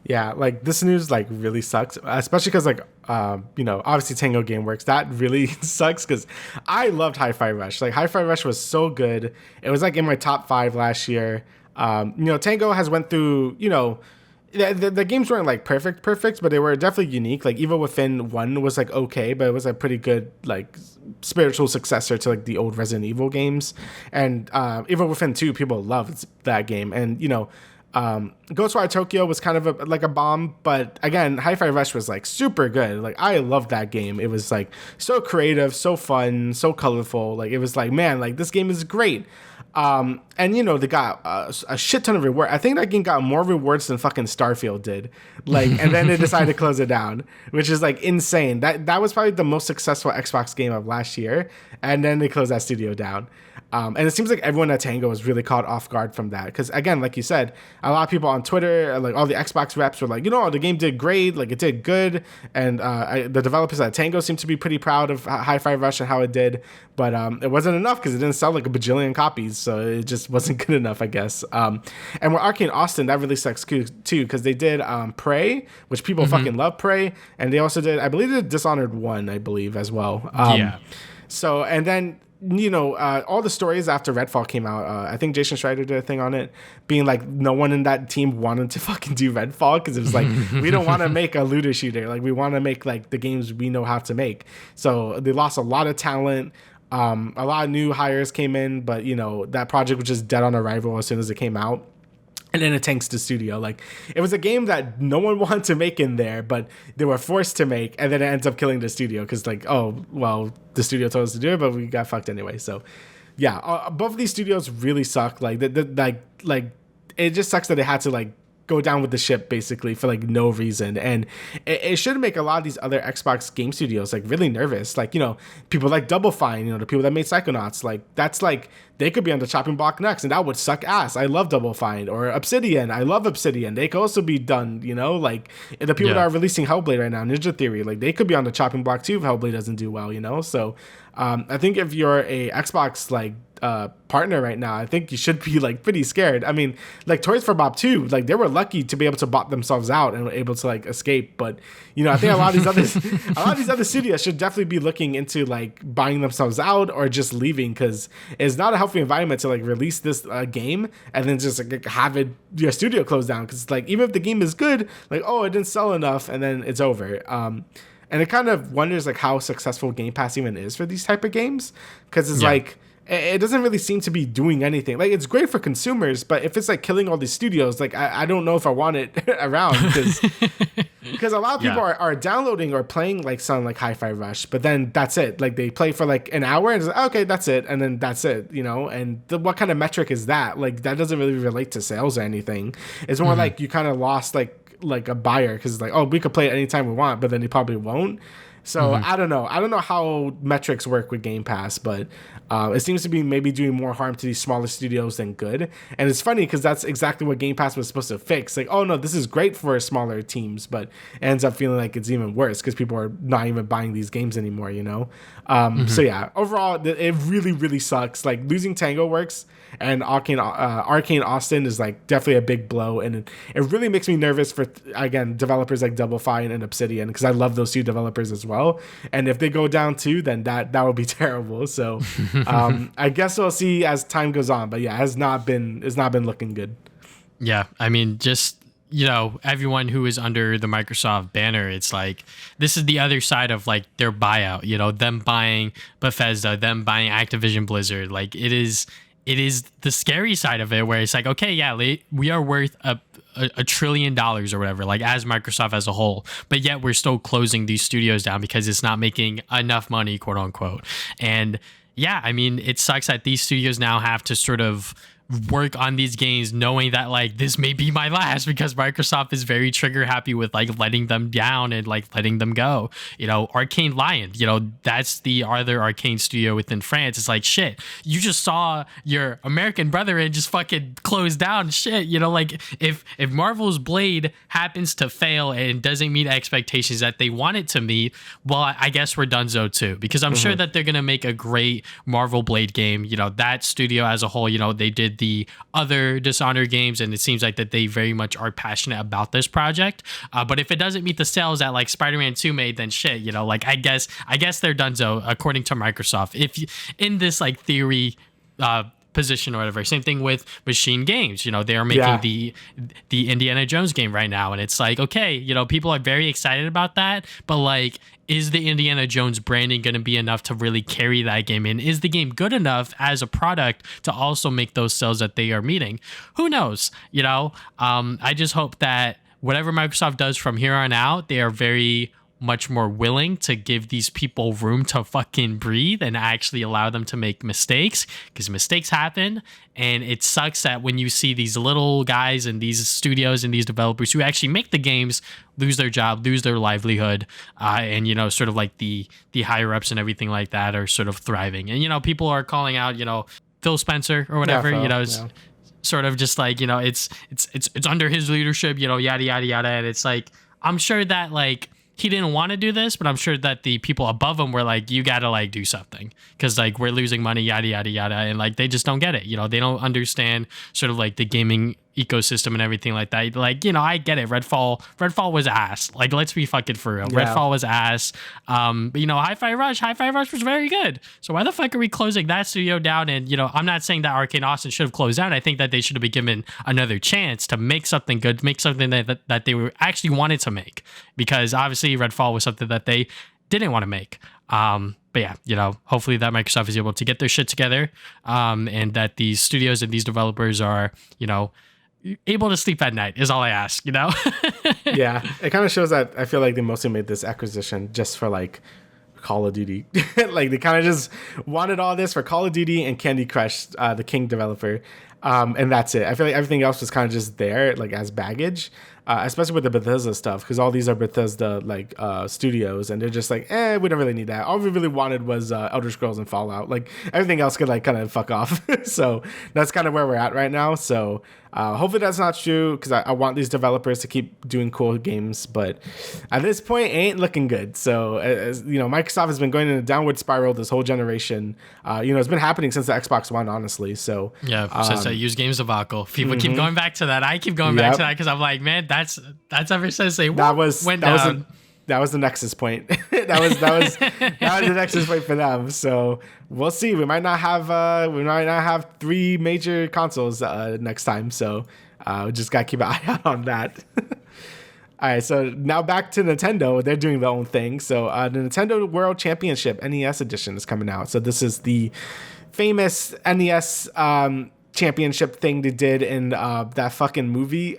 Speaker 2: Yeah, like this news like really sucks, especially because like obviously Tango Gameworks, that really sucks because I loved Hi-Fi Rush. Like Hi-Fi Rush was so good. It was like in my top 5 last year. Tango has went through the games weren't like perfect, but they were definitely unique. Like Evil Within 1 was like okay, but it was a pretty good like spiritual successor to like the old Resident Evil games. And Evil Within 2, people loved that game. And Ghostwire Tokyo was kind of like a bomb, but again, Hi-Fi Rush was like super good. Like I loved that game. It was like so creative, so fun, so colorful. Like it was like, man, like this game is great. And they got a shit ton of reward. I think that game got more rewards than fucking Starfield did. Like, and then they decided to close it down, which is like insane. That was probably the most successful Xbox game of last year, and then they closed that studio down. And it seems like everyone at Tango was really caught off guard from that. Because again, like you said, a lot of people on Twitter, like all the Xbox reps were like, the game did great, like it did good. And the developers at Tango seem to be pretty proud of Hi-Fi Rush and how it did. But it wasn't enough because it didn't sell like a bajillion copies. So it just wasn't good enough, I guess. And with Arkane Austin, that really sucks too, because they did Prey, which people fucking love Prey. And they also did, I believe, they did Dishonored 1, I believe, as well.
Speaker 1: Yeah.
Speaker 2: So, and then all the stories after Redfall came out, I think Jason Schreier did a thing on it, being like no one in that team wanted to fucking do Redfall because it was like, we don't want to make a looter shooter. Like we want to make like the games we know how to make. So they lost a lot of talent. A lot of new hires came in, but that project was just dead on arrival as soon as it came out. And then it tanks the studio. Like it was a game that no one wanted to make in there, but they were forced to make, and then it ends up killing the studio because like, oh well, the studio told us to do it, but we got fucked anyway. So yeah, both of these studios really suck. Like like it just sucks that they had to like go down with the ship basically for like no reason. And it should make a lot of these other Xbox game studios like really nervous. Like, people like Double Fine, the people that made Psychonauts, like that's like they could be on the chopping block next, and that would suck ass. I love Double Fine. Or Obsidian, I love Obsidian. They could also be done, like the people that are releasing Hellblade right now, Ninja Theory, like they could be on the chopping block too if Hellblade doesn't do well, So I think if you're a Xbox like partner right now, I think you should be like pretty scared. I mean, like Toys for Bob 2, like they were lucky to be able to bot themselves out and were able to like escape. But I think a lot of these other studios should definitely be looking into like buying themselves out or just leaving, because it's not a healthy environment to like release this game and then just like have your studio closed down. Because like even if the game is good, like it didn't sell enough, and then it's over. And it kind of wonders like how successful Game Pass even is for these type of games, because it's like it doesn't really seem to be doing anything. Like it's great for consumers, but if it's like killing all these studios, like I don't know if I want it around, because a lot of people are downloading or playing like something like Hi-Fi Rush, but then that's it. Like they play for like an hour and it's like, okay, that's it, and then that's it, and what kind of metric is that? Like that doesn't really relate to sales or anything. It's more like you kind of lost like a buyer, because it's like, oh, we could play it anytime we want, but then they probably won't. So I don't know. I don't know how metrics work with Game Pass, but it seems to be maybe doing more harm to these smaller studios than good. And it's funny because that's exactly what Game Pass was supposed to fix. Like, oh no, this is great for smaller teams, but it ends up feeling like it's even worse because people are not even buying these games anymore, you know? So yeah, overall, it really, really sucks. Like losing Tango Works and Arkane Austin is like definitely a big blow, and it really makes me nervous for again developers like Double Fine and Obsidian, because I love those two developers as well, and if they go down too, then that would be terrible. So I guess we'll see as time goes on, but yeah, it's not been looking good.
Speaker 1: Yeah, I mean, just everyone who is under the Microsoft banner, it's like this is the other side of like their buyout, them buying Bethesda, them buying Activision Blizzard. Like it is the scary side of it, where it's like, okay, yeah, we are worth a $1 trillion or whatever, like as Microsoft as a whole, but yet we're still closing these studios down because it's not making enough money, quote unquote. And yeah, I mean, it sucks that these studios now have to sort of work on these games knowing that like this may be my last, because Microsoft is very trigger happy with like letting them down and like letting them go. Arcane Lion, that's the other Arcane studio within France. It's like, shit, you just saw your American brethren just fucking close down shit. Like if Marvel's Blade happens to fail and doesn't meet expectations that they want it to meet, well, I guess we're donezo too, because I'm sure that they're gonna make a great Marvel Blade game. That studio as a whole, they did the other Dishonored games, and it seems like that they very much are passionate about this project. But if it doesn't meet the sales that like Spider-Man 2 made, then shit, like I guess they're donezo according to Microsoft. If in this like theory position or whatever. Same thing with Machine Games. They are making the Indiana Jones game right now, and it's like, okay, people are very excited about that, but like, is the Indiana Jones branding going to be enough to really carry that game in? Is the game good enough as a product to also make those sales that they are meeting? Who knows? I just hope that whatever Microsoft does from here on out, they are very much more willing to give these people room to fucking breathe and actually allow them to make mistakes, because mistakes happen. And it sucks that when you see these little guys and these studios and these developers who actually make the games lose their job, lose their livelihood, and sort of like the higher ups and everything like that are sort of thriving. And people are calling out Phil Spencer or whatever. Sort of just like it's under his leadership, yada yada yada. And it's like, I'm sure that like he didn't want to do this, but I'm sure that the people above him were like, you got to like do something, because like we're losing money, yada, yada, yada. And like, they just don't get it. They don't understand sort of like the gaming ecosystem and everything like that. Like, I get it. Redfall was ass. Like, let's be fucking for real. Yeah. Redfall was ass. But Hi-Fi Rush was very good. So why the fuck are we closing that studio down? And, I'm not saying that Arkane Austin should have closed down. I think that they should have been given another chance to make something good, make something that they were actually wanted to make, because obviously Redfall was something that they didn't want to make. But yeah, hopefully that Microsoft is able to get their shit together, and that these studios and these developers are, able to sleep at night is all I ask,
Speaker 2: Yeah, it kind of shows that I feel like they mostly made this acquisition just for like Call of Duty. Like they kind of just wanted all this for Call of Duty and Candy Crush, the King developer. And that's it. I feel like everything else was kind of just there, like as baggage, especially with the Bethesda stuff, because all these are Bethesda like studios, and they're just like, we don't really need that. All we really wanted was Elder Scrolls and Fallout. Like everything else could like kind of fuck off. So that's kind of where we're at right now. So hopefully that's not true, because I want these developers to keep doing cool games, but at this point, it ain't looking good. So Microsoft has been going in a downward spiral this whole generation. It's been happening since the Xbox One, honestly. So
Speaker 1: yeah, since I use games debacle, people keep going back to that. I keep going back to that because I'm like, man, that's ever since they went down.
Speaker 2: That was the nexus point. that was the nexus point for them. So we'll see. We might not have 3 major consoles next time. So we just gotta keep an eye out on that. All right. So now back to Nintendo. They're doing their own thing. So the Nintendo World Championship NES Edition is coming out. So this is the famous NES championship thing they did in that fucking movie.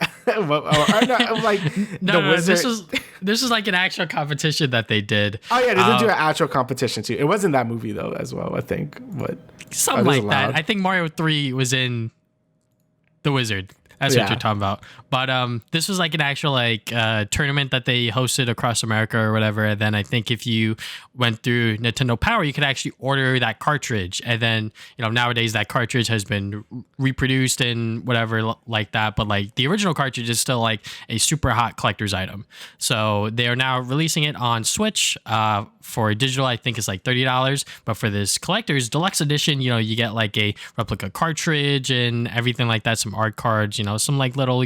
Speaker 1: This is like an actual competition that they did.
Speaker 2: Oh yeah, they did do an actual competition too. It was in that movie though as well, I think. But
Speaker 1: something like that. I think Mario 3 was in The Wizard. That's what you're talking about. But this was like an actual like tournament that they hosted across America or whatever. And then I think if you went through Nintendo Power, you could actually order that cartridge. And then, nowadays that cartridge has been reproduced and whatever like that. But like the original cartridge is still like a super hot collector's item. So they are now releasing it on Switch for digital. I think it's like $30. But for this collector's deluxe edition, you get like a replica cartridge and everything like that, some art cards, some like little,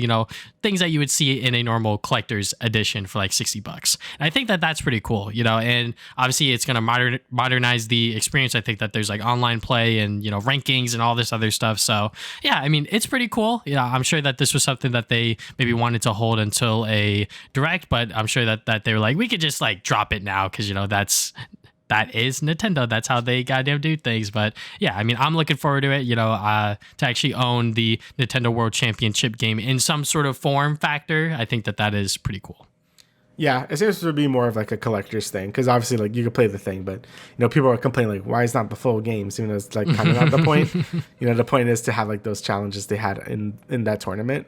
Speaker 1: things that you would see in a normal collector's edition for like $60. And I think that that's pretty cool, and obviously it's going to modernize the experience. I think that there's like online play and, rankings and all this other stuff. So yeah, I mean, it's pretty cool. I'm sure that this was something that they maybe wanted to hold until a direct, but I'm sure that they were like, we could just like drop it now. Cause that is Nintendo. That's how they goddamn do things. But yeah, I mean, I'm looking forward to it, to actually own the Nintendo World Championship game in some sort of form factor. I think that is pretty cool.
Speaker 2: Yeah, it seems to be more of like a collector's thing because obviously, like, you could play the thing, but people are complaining like, why is not the full games? Even though it's like kind of not the point. The point is to have like those challenges they had in that tournament.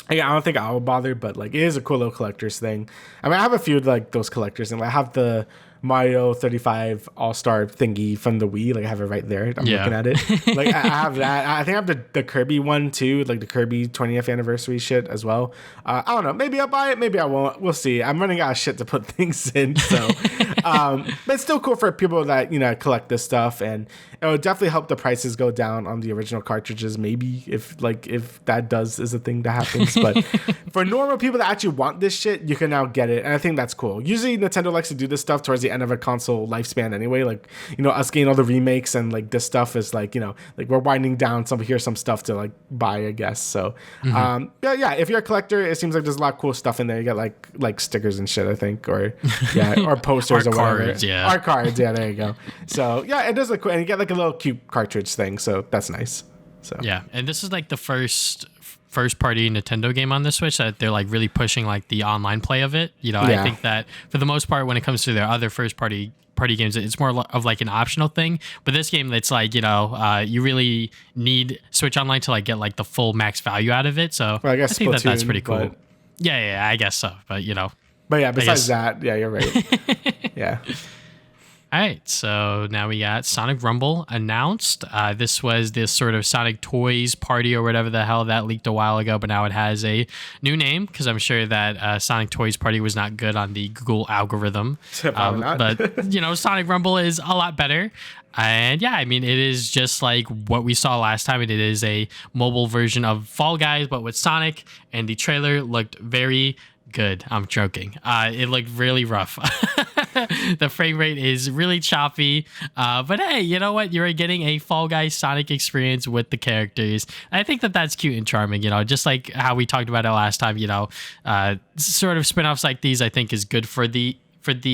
Speaker 2: Yeah, I don't think I'll bother, but like it is a cool little collector's thing. I mean, I have a few like those collectors, and I have the Mario 35 All-Star thingy from the Wii. Like I have it right there. I'm looking at it. Like I have that. I think I have the Kirby one too, like the Kirby 20th anniversary shit as well. I don't know. Maybe I'll buy it. Maybe I won't. We'll see. I'm running out of shit to put things in. So, but it's still cool for people that collect this stuff, and it would definitely help the prices go down on the original cartridges. Maybe if that is a thing that happens. But for normal people that actually want this shit, you can now get it, and I think that's cool. Usually Nintendo likes to do this stuff towards the end of a console lifespan anyway. Like us getting all the remakes and like this stuff is like like we're winding down some stuff to like buy, I guess. So yeah, if you're a collector, it seems like there's a lot of cool stuff in there. You got like stickers and shit, I think, or or posters or whatever.
Speaker 1: Cards,
Speaker 2: art cards, yeah, there you go. So yeah, it does look cool, and you get like a little cute cartridge thing, so that's nice. So
Speaker 1: yeah, and this is like the first party Nintendo game on the Switch that they're like really pushing like the online play of it. I think that for the most part, when it comes to their other first party games, it's more of like an optional thing. But this game, it's like you really need Switch Online to like get like the full max value out of it. So
Speaker 2: well, I think
Speaker 1: that's pretty cool. Yeah, I guess so. But
Speaker 2: But yeah, besides that, yeah, you're right. Yeah.
Speaker 1: All right, so now we got Sonic Rumble announced. This was this sort of Sonic Toys party or whatever the hell that leaked a while ago, but now it has a new name because I'm sure that Sonic Toys Party was not good on the Google algorithm. But Sonic Rumble is a lot better. And yeah, I mean, it is just like what we saw last time. It is a mobile version of Fall Guys, but with Sonic, and the trailer looked very good. I'm joking. It looked really rough. The frame rate is really choppy. But hey, you know what? You're getting a Fall Guys Sonic experience with the characters. I think that that's cute and charming, just like how we talked about it last time, sort of spin-offs like these, I think is good for the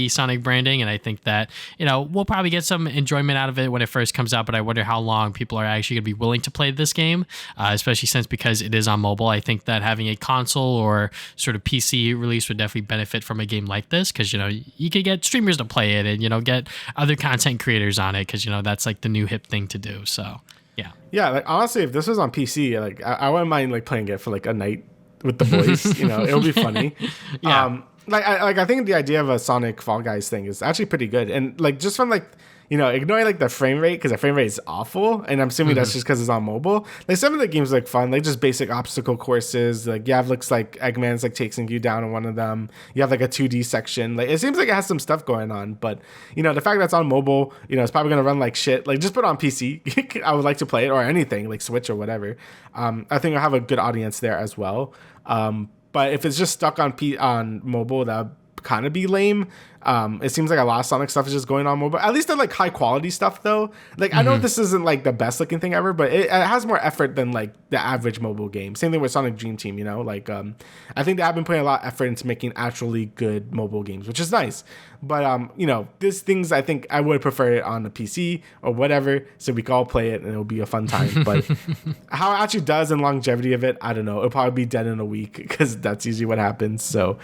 Speaker 1: Sonic branding, and I think that we'll probably get some enjoyment out of it when it first comes out, but I wonder how long people are actually going to be willing to play this game, especially because it is on mobile. I think that having a console or sort of PC release would definitely benefit from a game like this, because you could get streamers to play it and get other content creators on it, because that's like the new hip thing to do. So yeah,
Speaker 2: like honestly, if this was on PC, like I wouldn't mind like playing it for like a night with the boys. It would be funny.
Speaker 1: Yeah.
Speaker 2: I think the idea of a Sonic Fall Guys thing is actually pretty good, and like just from like ignoring like the frame rate, because the frame rate is awful, and I'm assuming that's just because it's on mobile. Like some of the games like fun, like just basic obstacle courses. Like you have looks like Eggman's like chasing you down in one of them. You have like a 2D section. Like it seems like it has some stuff going on, but the fact that it's on mobile, it's probably gonna run like shit. Like just put it on PC. I would like to play it, or anything like Switch or whatever. I think I'll have a good audience there as well. But if it's just stuck on mobile, that would kind of be lame. It seems like a lot of Sonic stuff is just going on mobile. At least they're like high quality stuff though. Like I know this isn't like the best looking thing ever, but it has more effort than like the average mobile game. Same thing with Sonic Dream Team, Like I think they have been putting a lot of effort into making actually good mobile games, which is nice. But these things I think I would prefer it on the PC or whatever, so we can all play it and it'll be a fun time. But how it actually does and longevity of it, I don't know. It'll probably be dead in a week, because that's usually what happens. So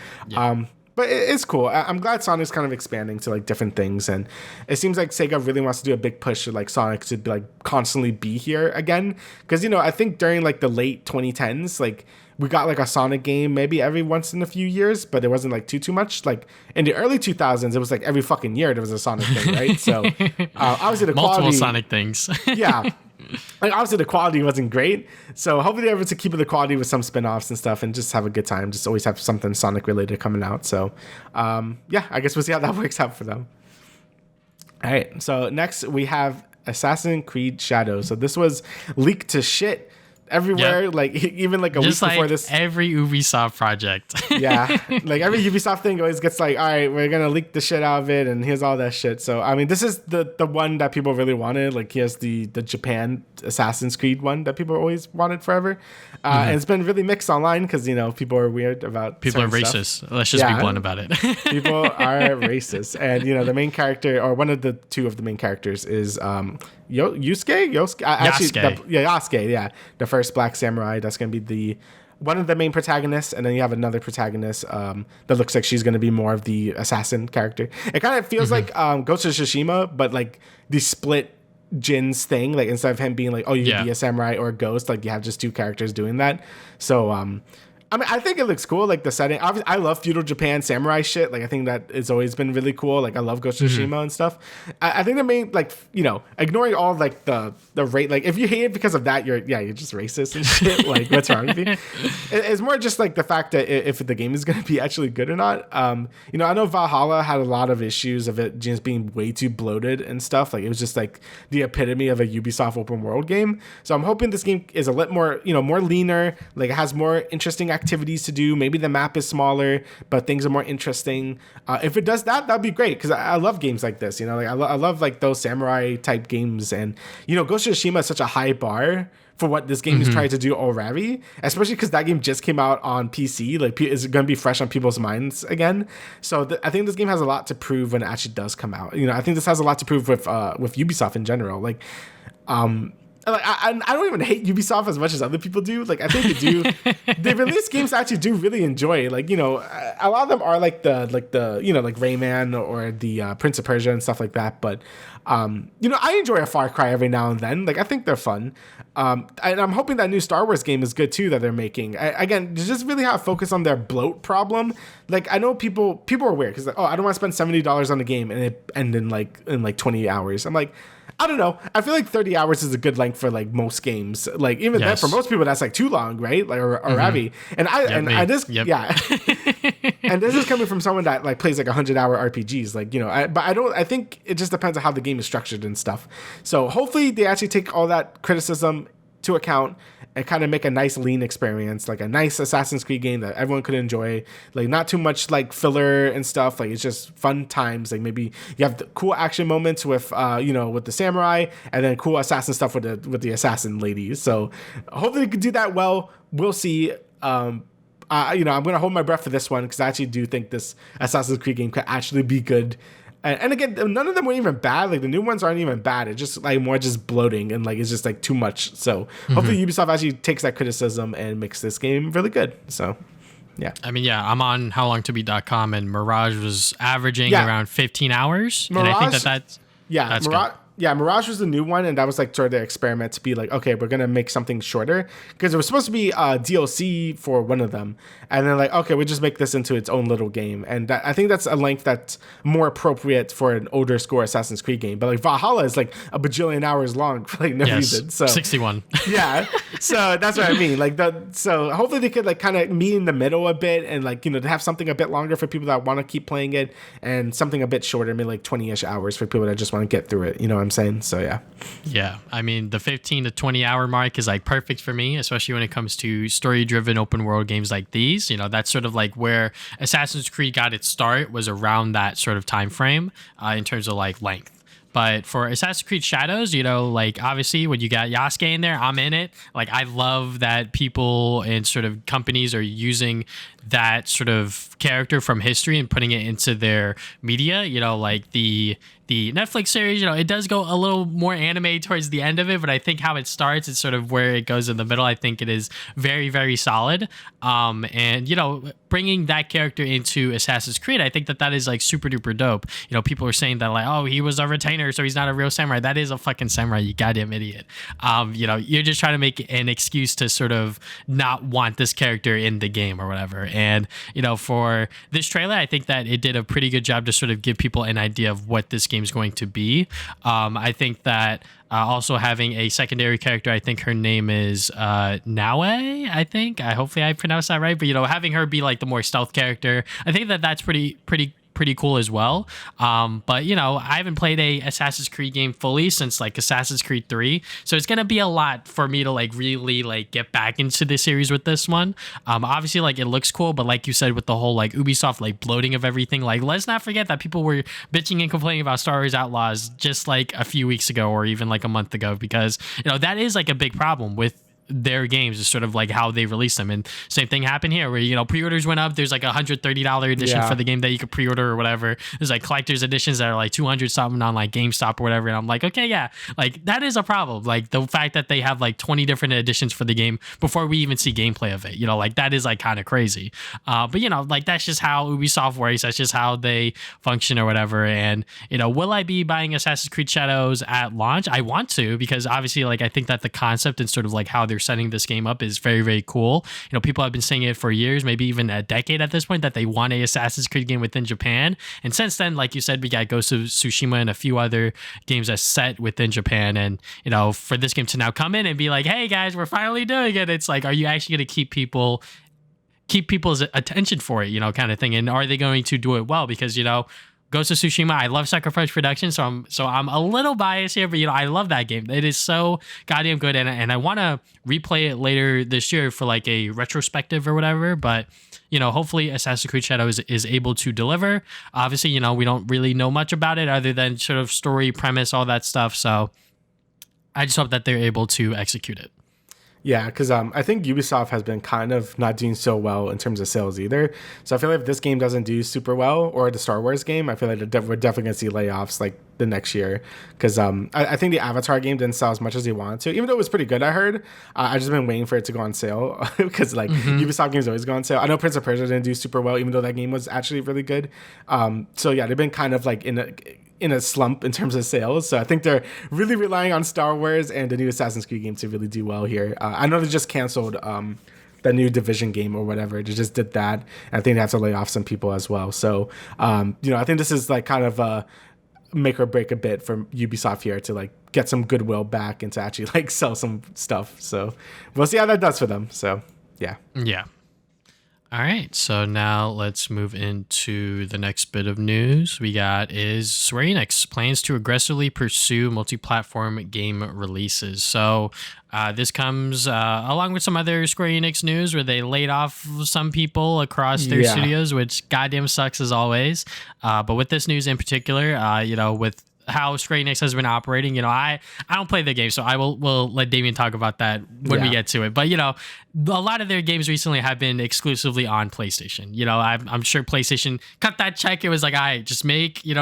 Speaker 2: but it's cool. I'm glad Sonic's kind of expanding to like different things, and it seems like Sega really wants to do a big push to like Sonic to be, like constantly be here again. Because I think during like the late 2010s, like we got like a Sonic game maybe every once in a few years, but it wasn't like too much. Like in the early 2000s, it was like every fucking year there was a Sonic thing, right? So obviously the
Speaker 1: multiple
Speaker 2: quality,
Speaker 1: Sonic things.
Speaker 2: yeah. Like obviously the quality wasn't great, so hopefully they're able to keep the quality with some spin-offs and stuff and just have a good time, just always have something Sonic related coming out. So yeah, I guess we'll see how that works out for them. All right, so next we have Assassin's Creed Shadows. So this was leaked to shit everywhere. Yep. Like even like a just week before this,
Speaker 1: every Ubisoft project.
Speaker 2: Yeah, like every Ubisoft thing always gets like, all right, we're gonna leak the shit out of it, and here's all that shit. So I mean, this is the one that people really wanted. Like here's the Japan Assassin's Creed one that people always wanted forever, and it's been really mixed online because people are weird about
Speaker 1: people are racist.
Speaker 2: Stuff.
Speaker 1: Let's just be blunt about it.
Speaker 2: People are racist, and the main character or one of the two of the main characters is Yasuke, the first black samurai. That's gonna be one of the main protagonists, and then you have another protagonist that looks like she's gonna be more of the assassin character. It kind of feels like Ghost of Tsushima, but like the split Jin's thing. Like instead of him being like, oh, you can be a samurai or a ghost, like you have just two characters doing that. So I mean, I think it looks cool, like the setting. Obviously, I love feudal Japan samurai shit. Like, I think that it's always been really cool. Like, I love Ghost of Tsushima and stuff. I think the main, like, ignoring all like the rate, like if you hate it because of that, you're just racist and shit. Like, what's wrong with you? It's more just like the fact that if the game is going to be actually good or not. I know Valhalla had a lot of issues of it just being way too bloated and stuff. Like, it was just like the epitome of a Ubisoft open world game. So I'm hoping this game is a little more, more leaner. Like, it has more interesting activities to do. Maybe the map is smaller, but things are more interesting. If it does that'd be great, because I love games like this. Like I love like those samurai type games, and Ghost of Tsushima is such a high bar for what this game is trying to do already, especially because that game just came out on PC. Like, it's going to be fresh on people's minds again. So I think this game has a lot to prove when it actually does come out. I think this has a lot to prove with Ubisoft in general. Like, I don't even hate Ubisoft as much as other people do. Like, I think they do. They release games I actually do really enjoy. Like, a lot of them are like the like Rayman or the Prince of Persia and stuff like that. But, I enjoy a Far Cry every now and then. Like, I think they're fun. And I'm hoping that new Star Wars game is good too that they're making. Again, just really have focus on their bloat problem. Like, I know people are weird because I don't want to spend $70 on a game and it end in like 20 hours. I'm like, I don't know. I feel like 30 hours is a good length for like most games. Like even then, for most people, that's like too long, right? Like or heavy. And and this is coming from someone that like plays like 100-hour RPGs. Like I think it just depends on how the game is structured and stuff. So hopefully they actually take all that criticism to account and kind of make a nice lean experience, like a nice Assassin's Creed game that everyone could enjoy. Like not too much like filler and stuff. Like it's just fun times. Like maybe you have the cool action moments with with the samurai, and then cool assassin stuff with the assassin ladies. So hopefully they could do that well. We'll see. I'm gonna hold my breath for this one because I actually do think this Assassin's Creed game could actually be good. And again, none of them were even bad. Like the new ones aren't even bad. It's just like more just bloating and like it's just like too much. So hopefully Ubisoft actually takes that criticism and makes this game really good. So yeah.
Speaker 1: I mean, I'm on howlongtobeat.com and Mirage was averaging around 15 hours.
Speaker 2: Mirage,
Speaker 1: and I think that's
Speaker 2: Mirage,
Speaker 1: good.
Speaker 2: Yeah, Mirage was the new one, and that was like sort of the experiment to be like, okay, we're gonna make something shorter because it was supposed to be DLC for one of them, and then like, okay, we just make this into its own little game, and I think that's a length that's more appropriate for an older score Assassin's Creed game. But like Valhalla is like a bajillion hours long for like no reason. So
Speaker 1: 61.
Speaker 2: Yeah, so that's what I mean. Like so hopefully they could like kind of meet in the middle a bit, and like to have something a bit longer for people that want to keep playing it, and something a bit shorter, maybe like 20-ish hours for people that just want to get through it. You know what I'm saying? So
Speaker 1: yeah, I mean the 15 to 20 hour mark is like perfect for me, especially when it comes to story driven open world games like these. That's sort of like where Assassin's Creed got its start, was around that sort of time frame in terms of like length. But for Assassin's Creed Shadows, like obviously when you got Yasuke in there, I'm in it. Like I love that people and sort of companies are using that sort of character from history and putting it into their media. Like the Netflix series, it does go a little more anime towards the end of it, but I think how it starts is sort of where it goes in the middle. I think it is very, very solid. And bringing that character into Assassin's Creed, I think that is like super duper dope. People are saying that like, oh, he was a retainer, so he's not a real samurai. That is a fucking samurai, you goddamn idiot. You're just trying to make an excuse to sort of not want this character in the game or whatever. And, for this trailer, I think that it did a pretty good job to sort of give people an idea of what this game's going to be. I think that also having a secondary character, I think her name is Naue, I think. Hopefully I pronounced that right. But, having her be like the more stealth character, I think that's pretty cool as well. But I haven't played a Assassin's Creed game fully since like Assassin's Creed 3, so it's gonna be a lot for me to like really like get back into the series with this one. Obviously like it looks cool, but like you said, with the whole like Ubisoft like bloating of everything, like let's not forget that people were bitching and complaining about Star Wars Outlaws just like a few weeks ago or even like a month ago, because that is like a big problem with their games, is sort of like how they release them. And same thing happened here where pre-orders went up. There's like $130 edition for the game that you could pre-order or whatever. There's like collector's editions that are like 200 something on like GameStop or whatever, and I'm like, okay, yeah, like that is a problem. Like the fact that they have like 20 different editions for the game before we even see gameplay of it, like that is like kind of crazy. But like that's just how Ubisoft works. That's just how they function or whatever. And will I be buying Assassin's Creed Shadows at launch? I want to, because obviously like I think that the concept and sort of like how they're setting this game up is very, very cool. People have been saying it for years, maybe even a decade at this point, that they want a Assassin's Creed game within Japan. And since then, like you said, we got Ghost of Tsushima and a few other games that's set within Japan. And for this game to now come in and be like, hey guys, we're finally doing it, it's like, are you actually going to keep people's attention for it, kind of thing? And are they going to do it well? Because Ghost of Tsushima, I love Sucker Punch Productions, so I'm a little biased here, but I love that game. It is so goddamn good, and I want to replay it later this year for like a retrospective or whatever. But hopefully Assassin's Creed Shadows is able to deliver. Obviously, we don't really know much about it other than sort of story, premise, all that stuff. So I just hope that they're able to execute it.
Speaker 2: Yeah, because I think Ubisoft has been kind of not doing so well in terms of sales either. So I feel like if this game doesn't do super well, or the Star Wars game, I feel like we're definitely going to see layoffs like the next year. Because I think the Avatar game didn't sell as much as they wanted to, even though it was pretty good, I heard. I've just been waiting for it to go on sale because like Ubisoft games always go on sale. I know Prince of Persia didn't do super well, even though that game was actually really good. So yeah, they've been kind of like in a slump in terms of sales. So I think they're really relying on Star Wars and the new Assassin's Creed game to really do well here. I know they just canceled the new Division game or whatever. They just did that. And I think they have to lay off some people as well. So, I think this is like kind of a make or break a bit for Ubisoft here to like get some goodwill back and to actually like sell some stuff. So we'll see how that does for them. So yeah.
Speaker 1: Yeah. All right, so now let's move into the next bit of news we got is Square Enix plans to aggressively pursue multi-platform game releases. So this comes along with some other Square Enix news where they laid off some people across their studios, which goddamn sucks as always. But with this news in particular, with how Square Enix has been operating, I don't play the game, so we'll let Damian talk about that when we get to it. But a lot of their games recently have been exclusively on PlayStation. I'm sure PlayStation cut that check. It was like, all right, just make I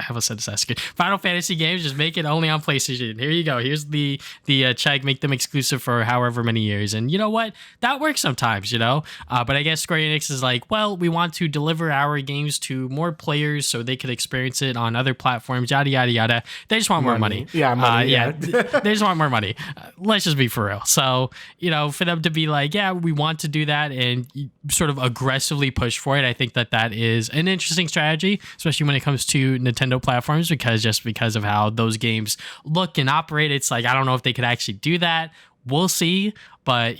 Speaker 1: almost said Assassin's Creed, Final Fantasy games, just make it only on PlayStation. Here you go. Here's the check. Make them exclusive for however many years. And you know what? That works sometimes. But I guess Square Enix is like, well, we want to deliver our games to more players so they could experience it on other platforms. Yada yada yada. They just want more money.
Speaker 2: Yeah, money.
Speaker 1: They just want more money. Let's just be for real. So for them to be like, yeah, we want to do that and sort of aggressively push for it, I think that is an interesting strategy, especially when it comes to Nintendo platforms, because of how those games look and operate. It's like, I don't know if they could actually do that. We'll see. But,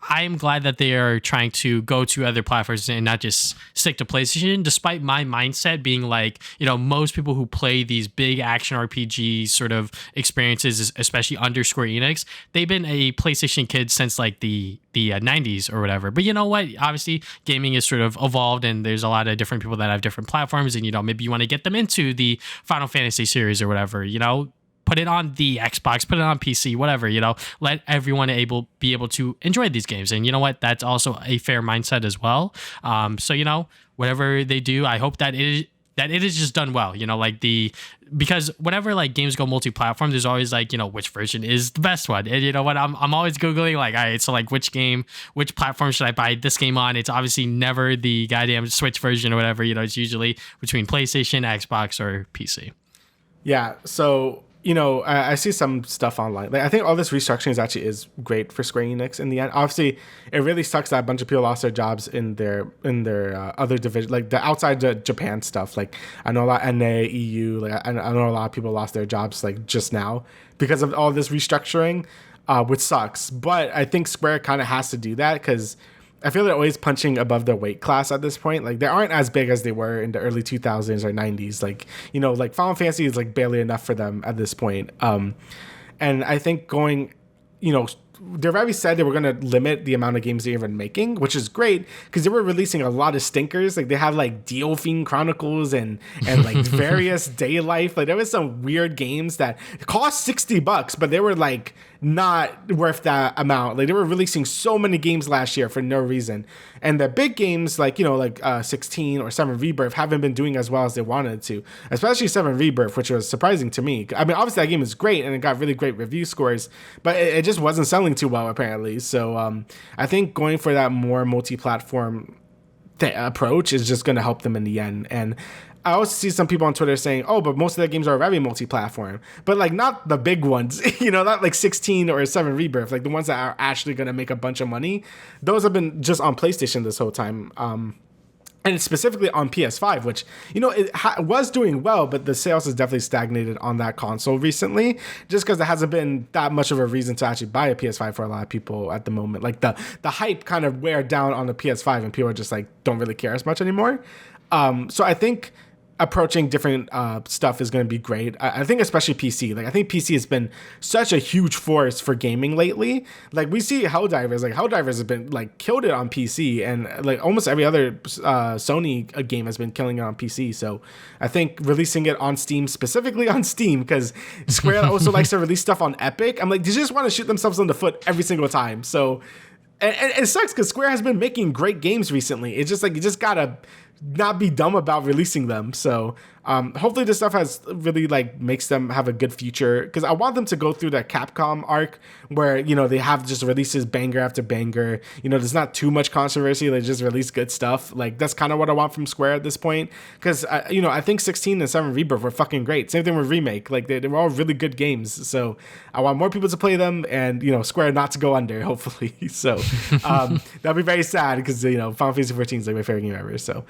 Speaker 1: I'm glad that they are trying to go to other platforms and not just stick to PlayStation, despite my mindset being like, most people who play these big action RPG sort of experiences, especially under Square Enix, they've been a PlayStation kid since like the 90s or whatever. But you know what? Obviously, gaming is sort of evolved, and there's a lot of different people that have different platforms, and maybe you want to get them into the Final Fantasy series or whatever. Put it on the Xbox, put it on PC, whatever, let everyone be able to enjoy these games. And you know what? That's also a fair mindset as well. So, whatever they do, I hope that it is just done well, because whenever like games go multi-platform, there's always like, which version is the best one. And you know what? I'm always Googling like, all right, so like which platform should I buy this game on? It's obviously never the goddamn Switch version or whatever, it's usually between PlayStation, Xbox, or PC.
Speaker 2: Yeah. So, I see some stuff online. Like, I think all this restructuring is great for Square Enix in the end. Obviously, it really sucks that a bunch of people lost their jobs in their other division, like the outside the Japan stuff. Like, I know a lot NA, EU. Like, I know a lot of people lost their jobs like just now because of all this restructuring, which sucks. But I think Square kind of has to do that because I feel they're always punching above their weight class at this point. Like, they aren't as big as they were in the early 2000s or 90s. Like, like Final Fantasy is like barely enough for them at this point. And I think going, they've already said they were going to limit the amount of games they're even making, which is great because they were releasing a lot of stinkers. Like, they had like Diofine Chronicles and like various Day Life. Like, there was some weird games that cost $60, but they were like not worth that amount. Like, they were releasing so many games last year for no reason. And the big games like, 16 or 7 Rebirth haven't been doing as well as they wanted to, especially 7 Rebirth, which was surprising to me. I mean, obviously that game is great and it got really great review scores, but it just wasn't selling too well apparently. So I think going for that more multi-platform approach is just going to help them in the end. And I also see some people on Twitter saying, oh, but most of their games are already multi-platform, but like not the big ones, not like 16 or 7 Rebirth, like the ones that are actually going to make a bunch of money. Those have been just on PlayStation this whole time. And it's specifically on PS5, which, it was doing well, but the sales has definitely stagnated on that console recently, just because there hasn't been that much of a reason to actually buy a PS5 for a lot of people at the moment. Like the hype kind of wear down on the PS5 and people are just like, don't really care as much anymore. So I think approaching different stuff is going to be great. I think especially PC. Like, I think PC has been such a huge force for gaming lately. Like, we see Helldivers. Like, Helldivers has been like killed it on PC, and like almost every other Sony game has been killing it on PC. So I think releasing it on Steam, specifically on Steam, because Square also likes to release stuff on Epic. I'm like, they just want to shoot themselves in the foot every single time. So and it sucks because Square has been making great games recently. It's just like, you just gotta not be dumb about releasing them. So hopefully this stuff has really like makes them have a good future, because I want them to go through that Capcom arc where they have just releases banger after banger. There's not too much controversy. They just release good stuff. Like, that's kind of what I want from Square at this point, because I think 16 and 7 Rebirth were fucking great. Same thing with Remake. Like, they were all really good games. So I want more people to play them, and Square not to go under, hopefully. So that'll be very sad, because Final Fantasy 14 is like my favorite game ever. So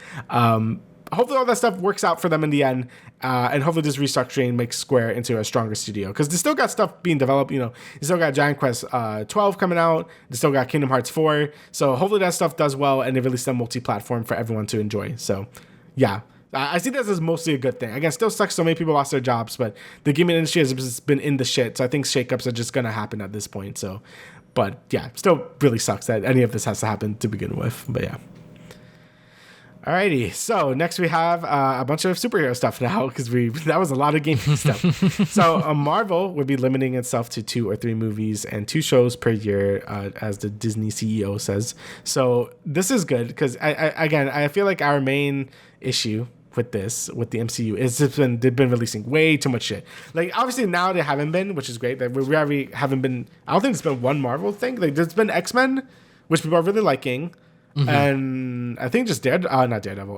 Speaker 2: hopefully all that stuff works out for them in the end, and hopefully this restructuring makes Square into a stronger studio, because they still got stuff being developed. They still got Giant Quest 12 coming out. They still got Kingdom Hearts 4. So hopefully that stuff does well, and they release them multi-platform for everyone to enjoy. So yeah, I see this as mostly a good thing. Again, still sucks so many people lost their jobs, but the gaming industry has just been in the shit. So I think shakeups are just going to happen at this point. So, but yeah, still really sucks that any of this has to happen to begin with. But yeah. Alrighty, so next we have a bunch of superhero stuff now, because that was a lot of gaming stuff. So Marvel would be limiting itself to 2 or 3 movies and 2 shows per year, as the Disney CEO says. So this is good, because I feel like our main issue with the MCU is they've been releasing way too much shit. Like, obviously now they haven't been, which is great. That we already haven't been. I don't think there's been one Marvel thing. Like, there's been X-Men, which people are really liking. Mm-hmm. And I think just Deadpool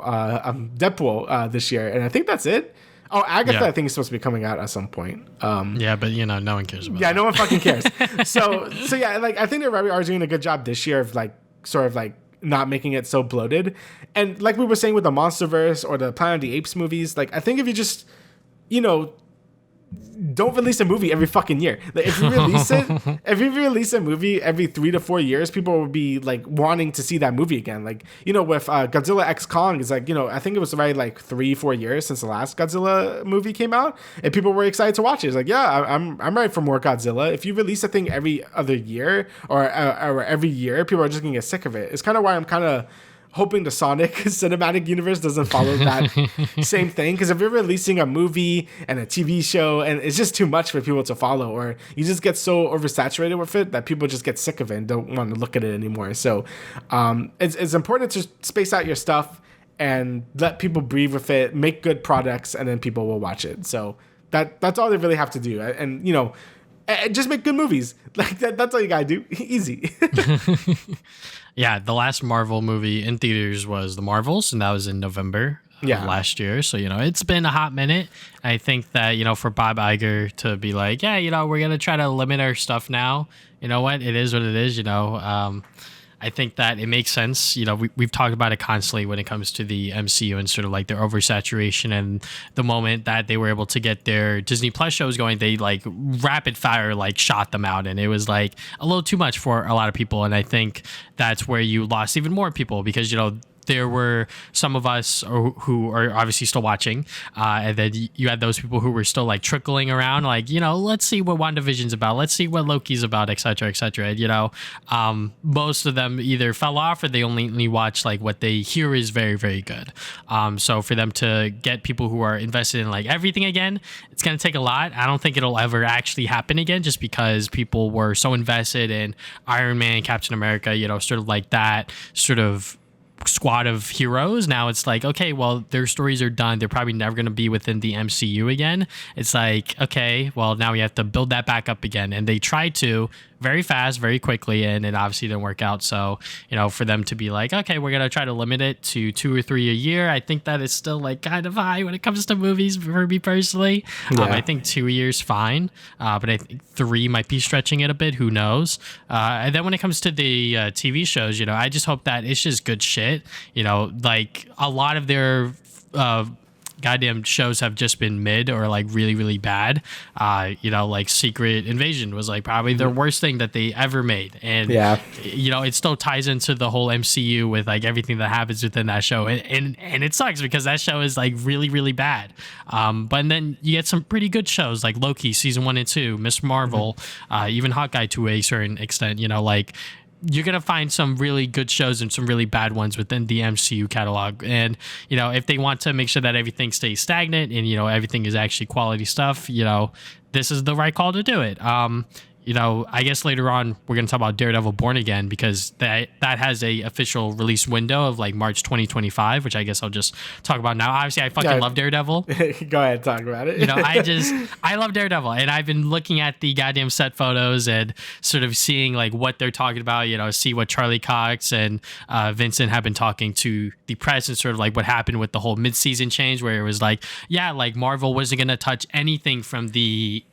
Speaker 2: this year, and I think that's it. Oh, Agatha, I think is supposed to be coming out at some point.
Speaker 1: Yeah, but no one cares about.
Speaker 2: Yeah, no one fucking cares. so yeah, like, I think they really are doing a good job this year of like sort of like not making it so bloated. And like we were saying with the MonsterVerse or the Planet of the Apes movies, like, I think if you just don't release a movie every fucking year. Like, if you release a movie every 3 to 4 years, people would be like wanting to see that movie again. Like, you know, with Godzilla X Kong, is like, you know, I think it was already like 3-4 years since the last Godzilla movie came out, and people were excited to watch it. It's like, yeah, I'm ready for more Godzilla. If you release a thing every other year or every year, people are just gonna get sick of it. It's kind of why I'm kind of hoping the Sonic cinematic universe doesn't follow that same thing. Because if you're releasing a movie and a TV show and it's just too much for people to follow, or you just get so oversaturated with it that people just get sick of it and don't want to look at it anymore. So it's important to space out your stuff and let people breathe with it, make good products, and then people will watch it. So that's all they really have to do. And, you know, just make good movies. Like that's all you gotta do. Easy.
Speaker 1: Yeah, the last Marvel movie in theaters was The Marvels, and that was in November of last year. So, you know, it's been a hot minute. I think that, you know, for Bob Iger to be like, yeah, you know, we're going to try to limit our stuff now. You know what? It is what it is, you know. I think that it makes sense. You know, we've talked about it constantly when it comes to the MCU and sort of like their oversaturation, and the moment that they were able to get their Disney Plus shows going, they like rapid fire like shot them out, and it was like a little too much for a lot of people. And I think that's where you lost even more people, because, you know, there were some of us who are obviously still watching, and then you had those people who were still like trickling around, like, you know, let's see what WandaVision's about, let's see what Loki's about, etc., etc. And, you know, most of them either fell off or they only watch like what they hear is very, very good. So for them to get people who are invested in like everything again, it's going to take a lot. I don't think it'll ever actually happen again, just because people were so invested in Iron Man, Captain America, you know, sort of like that sort of squad of heroes. Now it's like, okay, well, their stories are done, they're probably never going to be within the MCU again. It's like, okay, well, now we have to build that back up again, and they tried to very fast, very quickly, and it obviously didn't work out. So, you know, for them to be like, okay, we're going to try to limit it to 2 or 3 a year, I think that is still like kind of high when it comes to movies for me personally. I think 2 years fine, but I think 3 might be stretching it a bit, who knows. And then when it comes to the TV shows, you know, I just hope that it's just good shit. You know, like a lot of their goddamn shows have just been mid or like really, really bad. You know, like Secret Invasion was like probably the worst thing that they ever made. And, you know, it still ties into the whole MCU with like everything that happens within that show. And it sucks because that show is like really, really bad. But then you get some pretty good shows like Loki season 1 and 2, Miss Marvel, even Hawkeye to a certain extent, you know, like, you're going to find some really good shows and some really bad ones within the MCU catalog. And, you know, if they want to make sure that everything stays stagnant and, you know, everything is actually quality stuff, you know, this is the right call to do it. You know, I guess later on we're going to talk about Daredevil Born Again, because that has a official release window of like March 2025, which I guess I'll just talk about now. Obviously, I fucking love Daredevil.
Speaker 2: Go ahead, talk about it.
Speaker 1: You know, I love Daredevil, and I've been looking at the goddamn set photos and sort of seeing like what they're talking about, you know, see what Charlie Cox and Vincent have been talking to the press, and sort of like what happened with the whole mid-season change, where it was like, yeah, like Marvel wasn't going to touch anything from the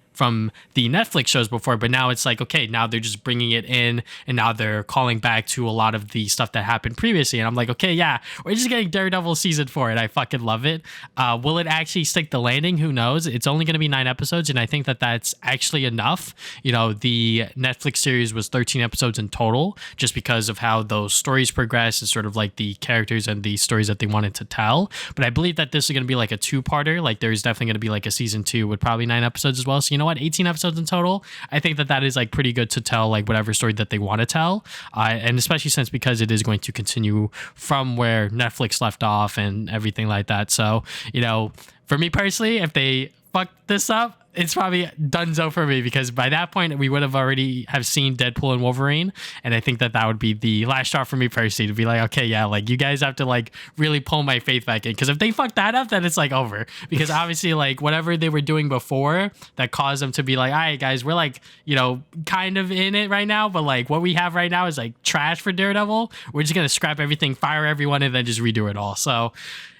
Speaker 1: Netflix shows before, but now it's like, okay, now they're just bringing it in, and now they're calling back to a lot of the stuff that happened previously. And I'm like, okay, yeah, we're just getting Daredevil season 4, and I fucking love it. Will it actually stick the landing? Who knows? It's only going to be 9 episodes, and I think that that's actually enough. You know, the Netflix series was 13 episodes in total, just because of how those stories progress and sort of like the characters and the stories that they wanted to tell. But I believe that this is going to be like a 2-parter. Like, there's definitely going to be like a season 2 with probably 9 episodes as well. So, you know what, 18 episodes in total, I think that is like pretty good to tell like whatever story that they want to tell, and especially since because it is going to continue from where Netflix left off and everything like that. So, you know, for me personally, if they fuck this up, it's probably donezo for me, because by that point we would have already have seen Deadpool and Wolverine, and I think that would be the last straw for me personally, to be like, okay, yeah, like you guys have to like really pull my faith back in, because if they fuck that up, then it's like over, because obviously like whatever they were doing before that caused them to be like, all right guys, we're like, you know, kind of in it right now, but like what we have right now is like trash for Daredevil, we're just gonna scrap everything, fire everyone, and then just redo it all. So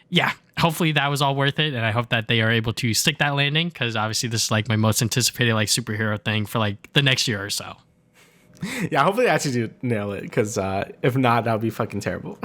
Speaker 1: yeah, hopefully that was all worth it, and I hope that they are able to stick that landing, because obviously this is like my most anticipated like superhero thing for like the next year or so.
Speaker 2: Yeah, hopefully they actually do nail it, because if not, that would be fucking terrible.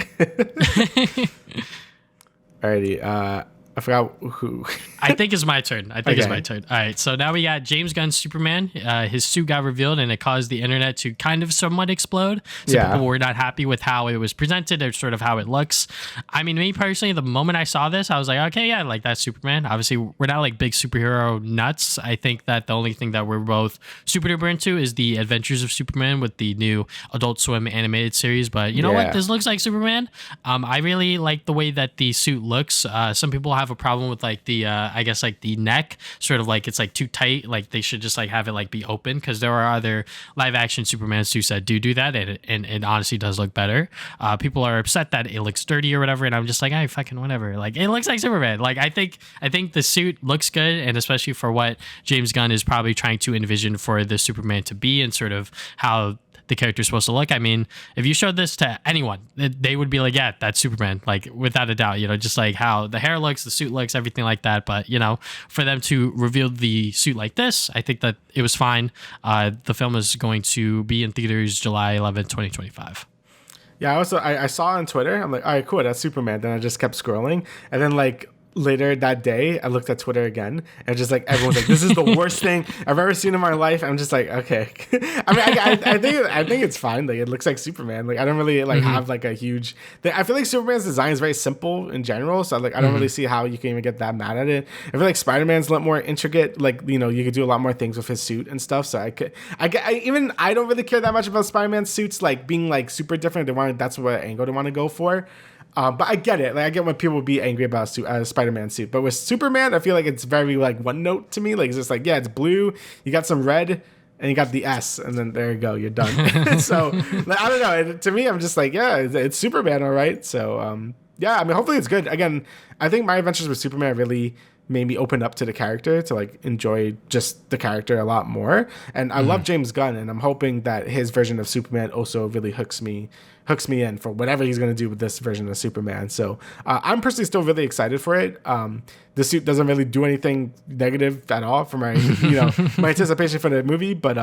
Speaker 2: Alrighty, I forgot who.
Speaker 1: I think it's my turn. It's
Speaker 2: Okay.
Speaker 1: my turn. All right. So now we got James Gunn's Superman. His suit got revealed and it caused the internet to kind of somewhat explode. Some
Speaker 2: Yeah.
Speaker 1: people were not happy with how it was presented or sort of how it looks. I mean, me personally, the moment I saw this, I was like, okay, yeah, like that's Superman. Obviously, we're not like big superhero nuts. I think that the only thing that we're both super duper into is the Adventures of Superman with the new Adult Swim animated series. But you know what?
Speaker 2: Yeah.
Speaker 1: This looks like Superman. I really like the way that the suit looks. Some people have a problem with like the I guess like the neck, sort of like it's like too tight. Like they should just like have it like be open, because there are other live action Superman suits that do that, and it honestly does look better. People are upset that it looks dirty or whatever, and I'm just like, I fucking whatever. Like it looks like Superman. Like I think the suit looks good, and especially for what James Gunn is probably trying to envision for the Superman to be, and sort of how the character's supposed to look. I mean, if you showed this to anyone, they would be like, yeah, that's Superman, like without a doubt, just like how the hair looks, the suit looks, everything like that. But for them to reveal the suit like this, I think that it was fine. The film is going to be in theaters July 11th, 2025.
Speaker 2: Yeah, I saw on Twitter, I'm like, all right, cool, that's Superman. Then I just kept scrolling, and then like later that day, I looked at Twitter again, and just like everyone's like, "This is the worst thing I've ever seen in my life." I'm just like, okay. I mean, I think it's fine. Like, it looks like Superman. Like, I don't really like have like a huge. I feel like Superman's design is very simple in general, so like I don't really see how you can even get that mad at it. I feel like Spider-Man's a lot more intricate. Like, you could do a lot more things with his suit and stuff. So I don't really care that much about Spider-Man's suits like being like super different. That's what angle they want to go for. But I get it. Like, I get when people be angry about a Spider-Man suit. But with Superman, I feel like it's very like one note to me. Like, it's just like, yeah, it's blue. You got some red, and you got the S, and then there you go, you're done. So like, I don't know. To me, I'm just like, yeah, it's Superman, all right. So yeah, I mean, hopefully it's good. Again, I think my adventures with Superman really made me open up to the character, to like enjoy just the character a lot more. And I love James Gunn, and I'm hoping that his version of Superman also really hooks me in for whatever he's going to do with this version of Superman. So I'm personally still really excited for it. The suit doesn't really do anything negative at all for my my anticipation for the movie, but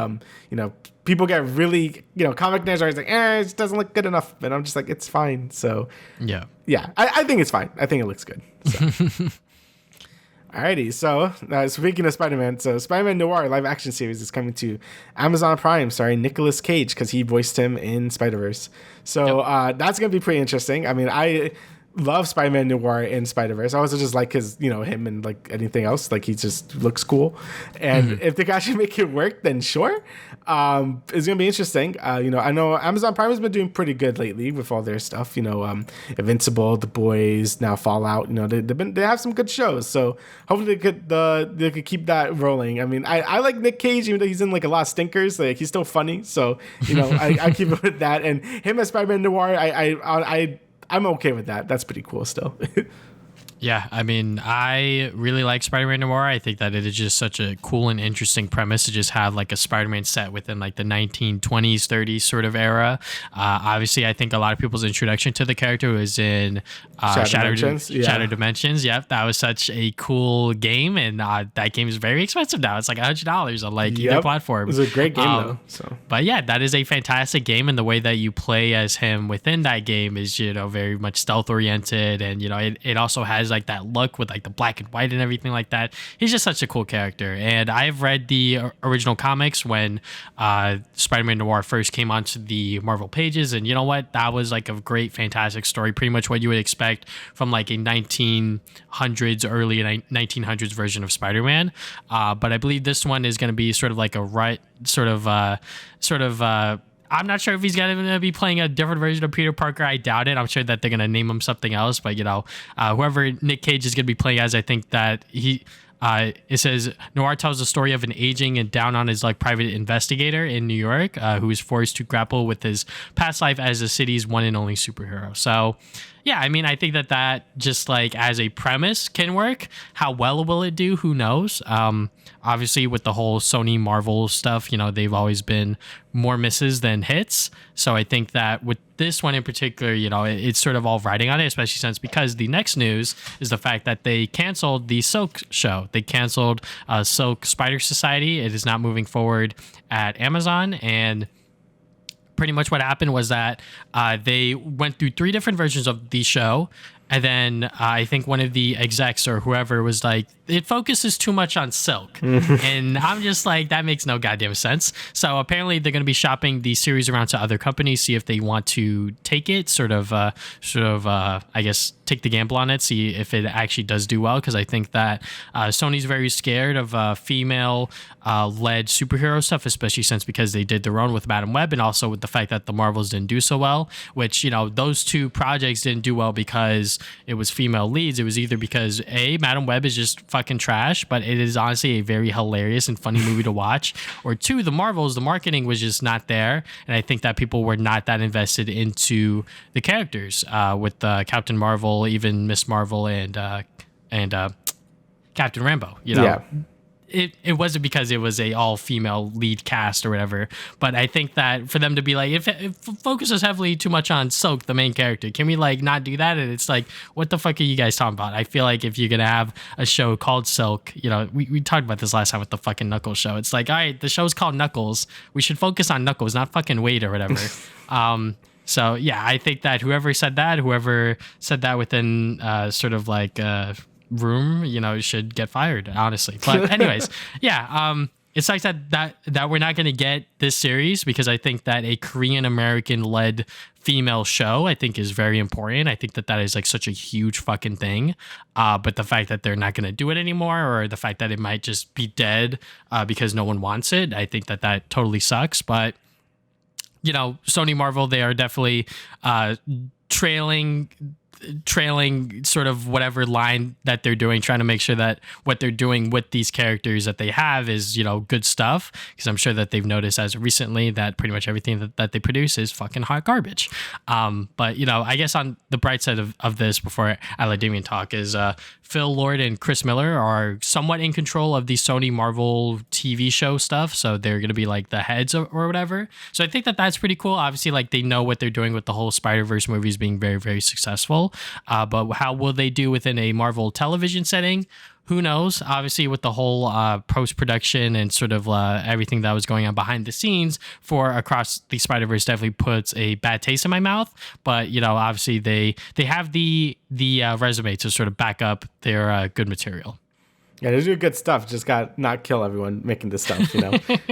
Speaker 2: people get really, comic nerds are always like, it just doesn't look good enough, and I'm just like, it's fine. So yeah, I think it's fine. I think it looks good. So. Alrighty, so speaking of Spider-Man, so Spider-Man Noir live action series is coming to Amazon Prime, starring Nicolas Cage, because he voiced him in Spider-Verse. So that's gonna be pretty interesting. I mean, I love Spider-Man Noir in Spider-Verse. I also just like his, him and like anything else. Like, he just looks cool. And if they can actually make it work, then sure. It's gonna be interesting. I know Amazon Prime has been doing pretty good lately with all their stuff. Invincible, The Boys, now Fallout. They have some good shows. So hopefully they could keep that rolling. I mean, I like Nick Cage, even though he's in like a lot of stinkers. Like, he's still funny. So I keep it with that. And him as Spider-Man Noir, I'm okay with that. That's pretty cool still.
Speaker 1: Yeah, I mean, I really like Spider-Man Noir. I think that it is just such a cool and interesting premise to just have like a Spider-Man set within like the 1920s, 30s sort of era. Obviously, I think a lot of people's introduction to the character was in Shattered Dimensions. Yep, that was such a cool game, and that game is very expensive now. It's like $100 on like either platform.
Speaker 2: It was a great game though. So,
Speaker 1: but yeah, that is a fantastic game, and the way that you play as him within that game is very much stealth oriented, and it also has like that look with like the black and white and everything like that. He's just such a cool character, and I've read the original comics when Spider-Man Noir first came onto the Marvel pages, and you know what, that was like a great, fantastic story, pretty much what you would expect from like a 1900s, early 1900s version of Spider-Man. But I believe this one is going to be sort of like I'm not sure if he's going to be playing a different version of Peter Parker. I doubt it. I'm sure that they're going to name him something else. But, whoever Nick Cage is going to be playing as, I think that it says Noir tells the story of an aging and down on his like private investigator in New York who is forced to grapple with his past life as the city's one and only superhero. So, yeah, I mean, I think that just like as a premise can work. How well will it do? Who knows? Obviously, with the whole Sony Marvel stuff, they've always been more misses than hits. So I think that with this one in particular, it's sort of all riding on it, especially because the next news is the fact that they canceled the Silk show. They canceled Silk Spider Society. It is not moving forward at Amazon, and pretty much what happened was that they went through 3 different versions of the show, And then I think one of the execs or whoever was like, it focuses too much on Silk. And I'm just like, that makes no goddamn sense. So apparently they're going to be shopping the series around to other companies, see if they want to take it, I guess, take the gamble on it, see if it actually does do well. Because I think that Sony's very scared of female led superhero stuff, especially because they did their own with Madam Web, and also with the fact that the Marvels didn't do so well, which, those two projects didn't do well because it was female leads. It was either because Madam Web is just fucking trash, but it is honestly a very hilarious and funny movie to watch, or two, the Marvels, the marketing was just not there, and I think that people were not that invested into the characters with Captain Marvel, even Miss Marvel, and Captain Rambeau.
Speaker 2: Yeah.
Speaker 1: It wasn't because it was a all-female lead cast or whatever, but I think that for them to be like, if it focuses heavily too much on Silk, the main character, can we like not do that? And it's like, what the fuck are you guys talking about? I feel like if you're gonna have a show called Silk, we talked about this last time with the fucking Knuckles show. It's like, all right, the show's called Knuckles. We should focus on Knuckles, not fucking Wade or whatever. So yeah, I think that whoever said that within room, should get fired, honestly. But anyways, yeah, it's like that we're not going to get this series because I think that a Korean American led female show, I think, is very important. I think that is like such a huge fucking thing. But the fact that they're not going to do it anymore, or the fact that it might just be dead because no one wants it, I think that totally sucks. But Sony Marvel, they are definitely trailing sort of whatever line that they're doing, trying to make sure that what they're doing with these characters that they have is, good stuff. Because I'm sure that they've noticed as recently that pretty much everything that they produce is fucking hot garbage. But, I guess on the bright side of this, before I let Damian talk, is Phil Lord and Chris Miller are somewhat in control of the Sony Marvel TV show stuff. So they're going to be like the heads or whatever. So I think that's pretty cool. Obviously, like they know what they're doing with the whole Spider-Verse movies being very, very successful. But how will they do within a Marvel television setting? Who knows? Obviously, with the whole post-production and sort of everything that was going on behind the scenes for Across the Spider-Verse definitely puts a bad taste in my mouth. But, obviously they have the resume to sort of back up their good material.
Speaker 2: Yeah, they do good stuff. Just got not kill everyone making this stuff,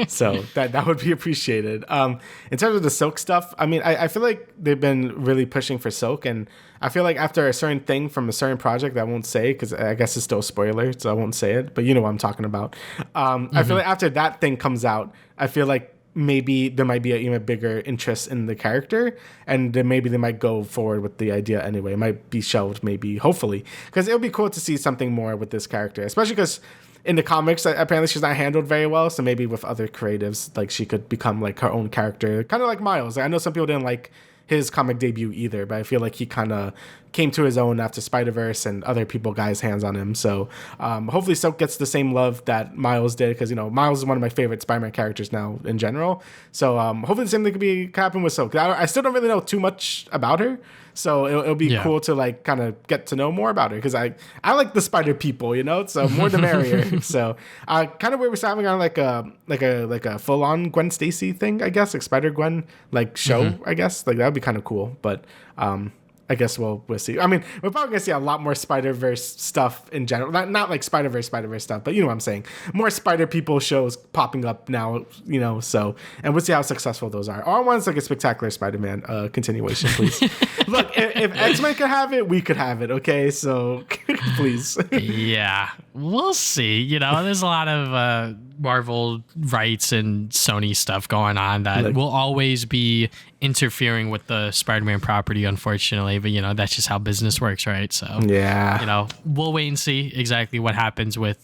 Speaker 2: So that would be appreciated. In terms of the Silk stuff, I mean, I feel like they've been really pushing for Silk, and I feel like after a certain thing from a certain project, I won't say because I guess it's still a spoiler, so I won't say it. But you know what I'm talking about. I feel like after that thing comes out, I feel like maybe there might be an even bigger interest in the character, and then maybe they might go forward with the idea anyway. It might be shelved, maybe, hopefully, because it would be cool to see something more with this character, especially because in the comics, apparently she's not handled very well, so maybe with other creatives, like she could become like her own character, kind of like Miles. Like, I know some people didn't like his comic debut either, but I feel like he kind of came to his own after Spider-Verse and other people got his hands on him. So hopefully Silk gets the same love that Miles did, because Miles is one of my favorite Spider-Man characters now in general. So hopefully the same thing could happen with Silk. I still don't really know too much about her, so it'll be cool to like kind of get to know more about her, because I like the Spider people, so more the merrier. So kind of where we're having on like a full on Gwen Stacy thing, I guess, like Spider Gwen like show, I guess, like that would be kind of cool. But I guess we'll see. I mean, we're probably gonna see a lot more Spider-Verse stuff in general. Not like Spider-Verse stuff, but you know what I'm saying. More Spider people shows popping up now, so, and we'll see how successful those are. All I want is like a Spectacular Spider-Man continuation, please. Look, if X-Men could have it, we could have it, okay? So, please.
Speaker 1: Yeah, we'll see. There's a lot of Marvel rights and Sony stuff going on that will always be interfering with the Spider-Man property, unfortunately. But that's just how business works, right? So yeah, we'll wait and see exactly what happens with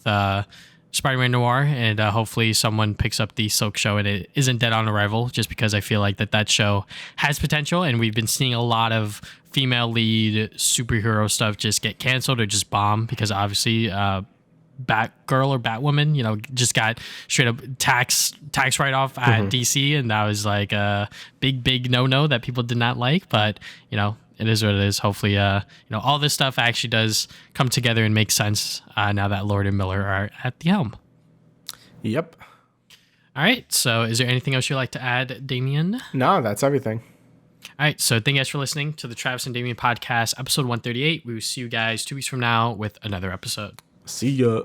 Speaker 1: Spider-Man Noir, and hopefully someone picks up the Silk show and it isn't dead on arrival, just because I feel like that show has potential, and we've been seeing a lot of female lead superhero stuff just get canceled or just bomb, because obviously Batgirl or Batwoman, just got straight up tax write-off at DC, and that was like a big no that people did not like. But it is what it is. Hopefully all this stuff actually does come together and make sense now that Lord and Miller are at the helm.
Speaker 2: Yep.
Speaker 1: All right, so is there anything else you'd like to add, Damian?
Speaker 2: No, that's everything.
Speaker 1: All right. So thank you guys for listening to the Travis and Damian podcast, episode 138. We will see you guys 2 weeks from now with another episode.
Speaker 2: See ya.